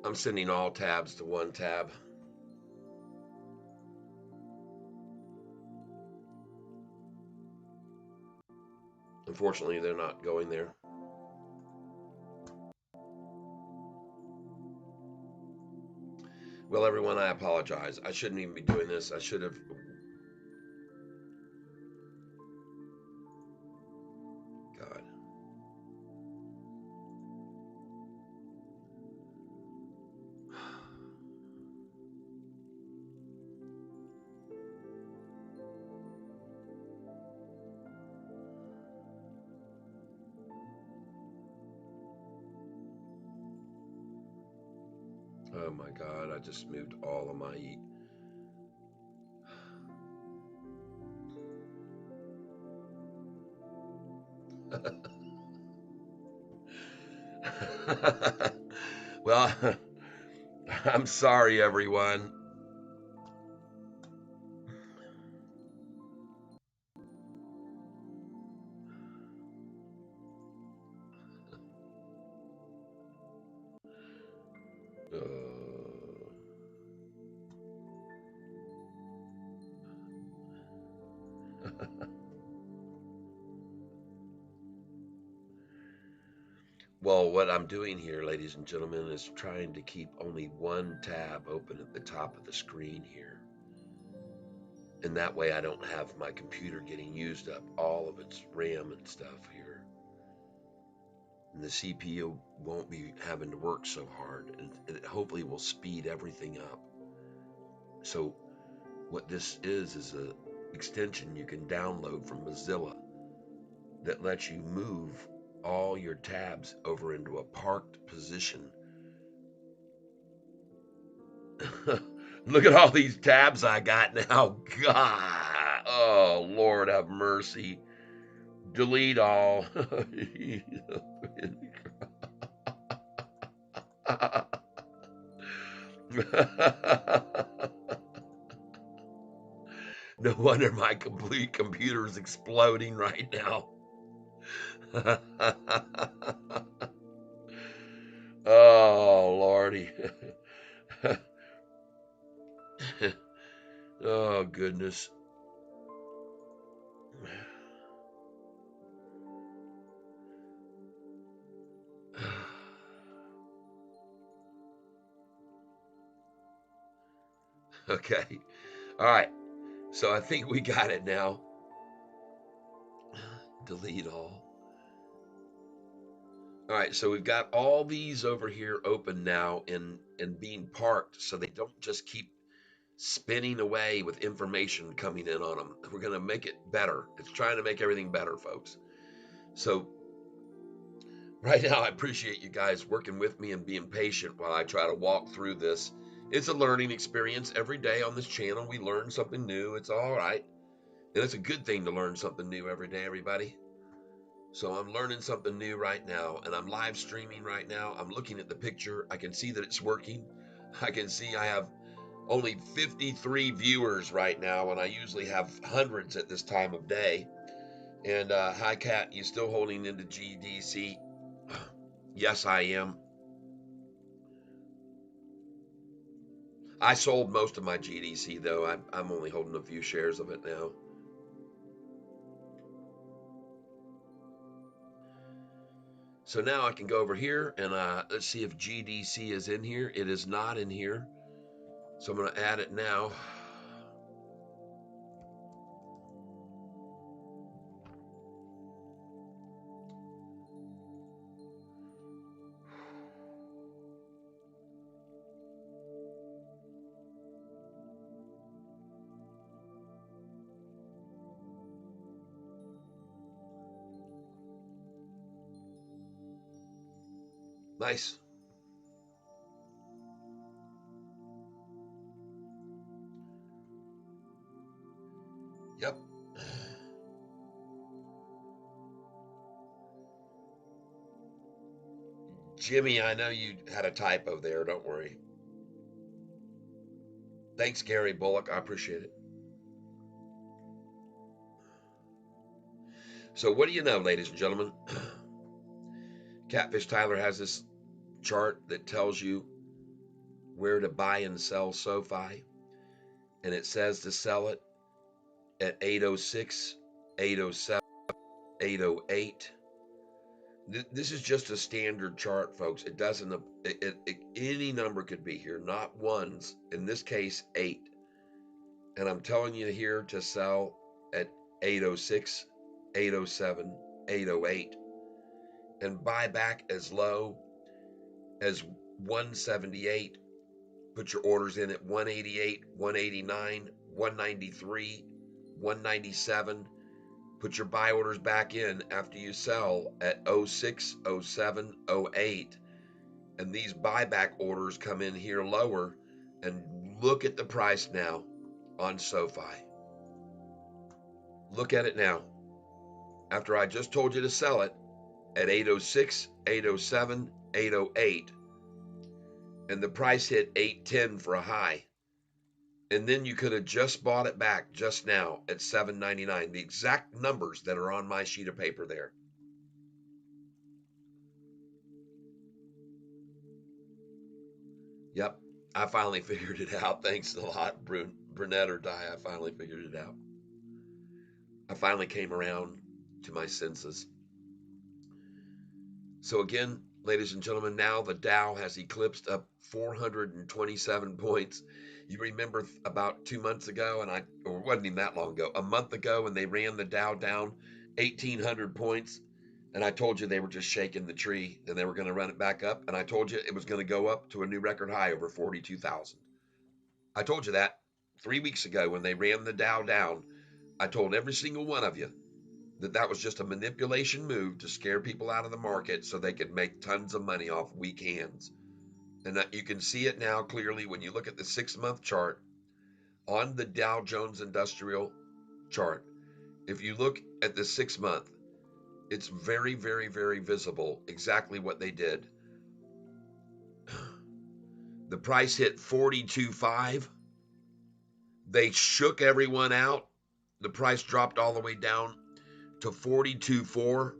Speaker 1: I'm sending all tabs to one tab. Unfortunately, they're not going there. Well, everyone, I apologize. I shouldn't even be doing this. I should have. God. Oh my God, I just moved all of my. Well, I'm sorry, everyone. Uh, well, what I'm doing here, ladies and gentlemen, is trying to keep only one tab open at the top of the screen here. And that way I don't have my computer getting used up, all of its RAM and stuff here. And the CPU won't be having to work so hard, and it hopefully will speed everything up. So what this is a extension you can download from Mozilla that lets you move all your tabs over into a parked position. Look at all these tabs I got now. God, oh Lord, have mercy. Delete all. No wonder my complete computer is exploding right now. Oh Lordy. Oh goodness. Okay. All right. So I think we got it now. Delete all. All right. So we've got all these over here open now and being parked so they don't just keep spinning away with information coming in on them. We're going to make it better. It's trying to make everything better, folks. So right now, I appreciate you guys working with me and being patient while I try to walk through this. It's a learning experience. Every day on this channel, we learn something new. It's all right. And it's a good thing to learn something new every day, everybody. So I'm learning something new right now, and I'm live streaming right now. I'm looking at the picture. I can see that it's working. I can see I have only 53 viewers right now, and I usually have hundreds at this time of day. And hi, Kat, you still holding into GDC? Yes, I am. I sold most of my GDC though. I'm only holding a few shares of it now. So now I can go over here and let's see if GDC is in here. It is not in here. So I'm going to add it now. Nice. Yep. Jimmy, I know you had a typo there. Don't worry. Thanks, Gary Bullock. I appreciate it. So, what do you know, ladies and gentlemen? Catfish Tyler has this chart that tells you where to buy and sell SoFi, and it says to sell it at 806, 807, 808. This is just a standard chart, folks. It doesn't, any number could be here, not ones. In this case, eight. And I'm telling you here to sell at 806, 807, 808, and buy back as low as 178. Put your orders in at 188, 189, 193, 197. Put your buy orders back in after you sell at 06, 07, 08. And these buyback orders come in here lower. And look at the price now on SoFi. Look at it now. After I just told you to sell it at 806, 807, 808, and the price hit 810 for a high. And then you could have just bought it back just now at 799. The exact numbers that are on my sheet of paper there. Yep, I finally figured it out. Thanks a lot, Brunette or Die. I finally figured it out. I finally came around to my senses. So again, ladies and gentlemen, now the Dow has eclipsed up 427 points. You remember about 2 months ago, or it wasn't even that long ago, a month ago, when they ran the Dow down 1,800 points, and I told you they were just shaking the tree and they were going to run it back up, and I told you it was going to go up to a new record high over 42,000. I told you that 3 weeks ago when they ran the Dow down. I told every single one of you that was just a manipulation move to scare people out of the market so they could make tons of money off weak hands. And that you can see it now clearly when you look at the 6-month chart on the Dow Jones Industrial chart. If you look at the 6-month, it's very, very, very visible exactly what they did. The price hit 42.5. They shook everyone out. The price dropped all the way down to 42.4.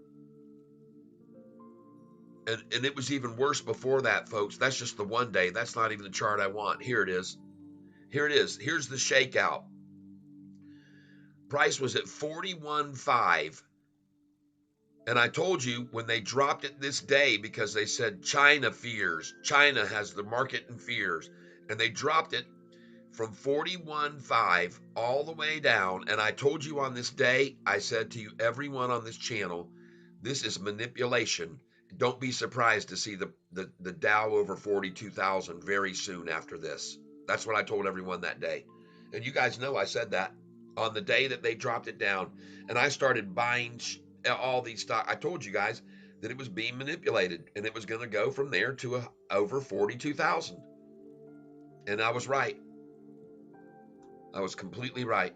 Speaker 1: And it was even worse before that, folks. That's just the one day. That's not even the chart I want. Here it is. Here it is. Here's the shakeout. Price was at 41.5. And I told you when they dropped it this day, because they said China fears. China has the market in fears. And they dropped it from 41.5 all the way down. And I told you on this day, I said to you, everyone on this channel, this is manipulation. Don't be surprised to see the Dow over 42,000 very soon after this. That's what I told everyone that day. And you guys know I said that on the day that they dropped it down. And I started buying all these stock. I told you guys that it was being manipulated and it was going to go from there to over 42,000. And I was right. I was completely right.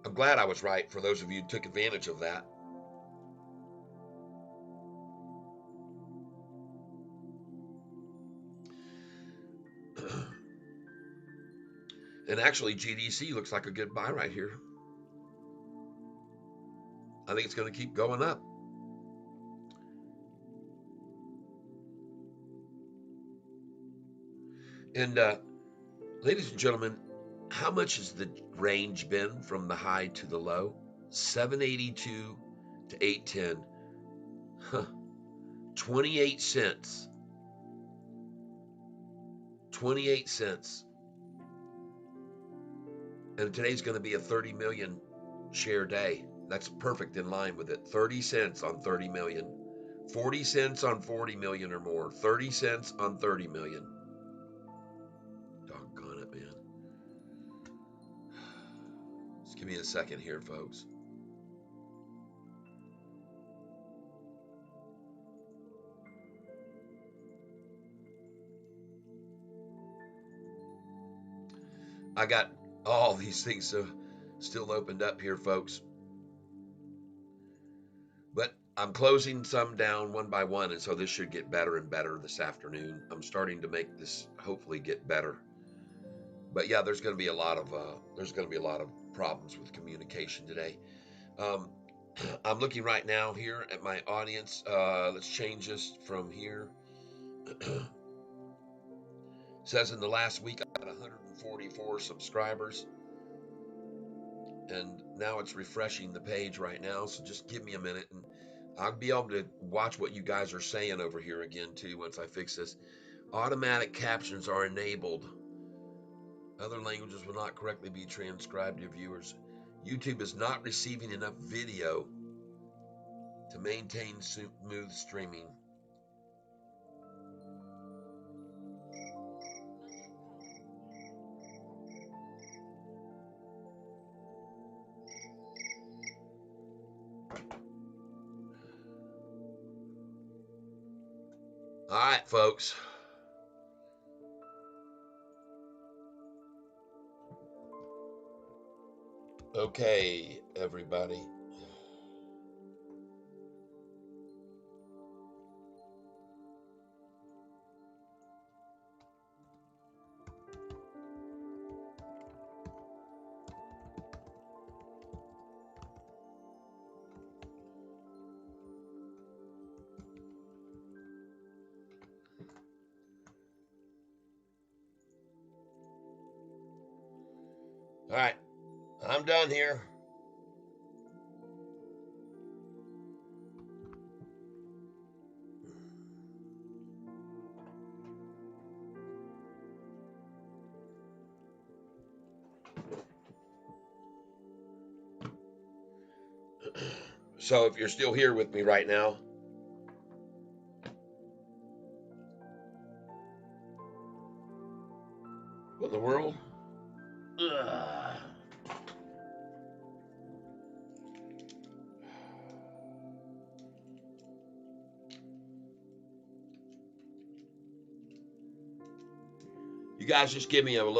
Speaker 1: I'm glad I was right for those of you who took advantage of that. And actually, GDC looks like a good buy right here. I think it's going to keep going up. And ladies and gentlemen, how much has the range been from the high to the low? 782 to 810. Huh. 28 cents. 28 cents. And today's going to be a 30 million share day. That's perfect in line with it. 30 cents on 30 million. 40 cents on 40 million or more. 30 cents on 30 million. Doggone it, man. Give me a second here, folks. I got all these things still opened up here, folks. But I'm closing some down one by one, and so this should get better and better this afternoon. I'm starting to make this hopefully get better. But yeah, there's going to be a lot of problems with communication today. Um, I'm looking right now here at my audience. Let's change this from here. Says in the last week I had 144 subscribers, and now it's refreshing the page right now. So just give me a minute, and I'll be able to watch what you guys are saying over here again too once I fix this. Automatic captions are enabled. Other languages will not correctly be transcribed to viewers. YouTube is not receiving enough video to maintain smooth streaming. All right, folks. Okay, everybody. All right, I'm done here. So if you're still here with me right now, what in the world? Ugh. You guys just give me a little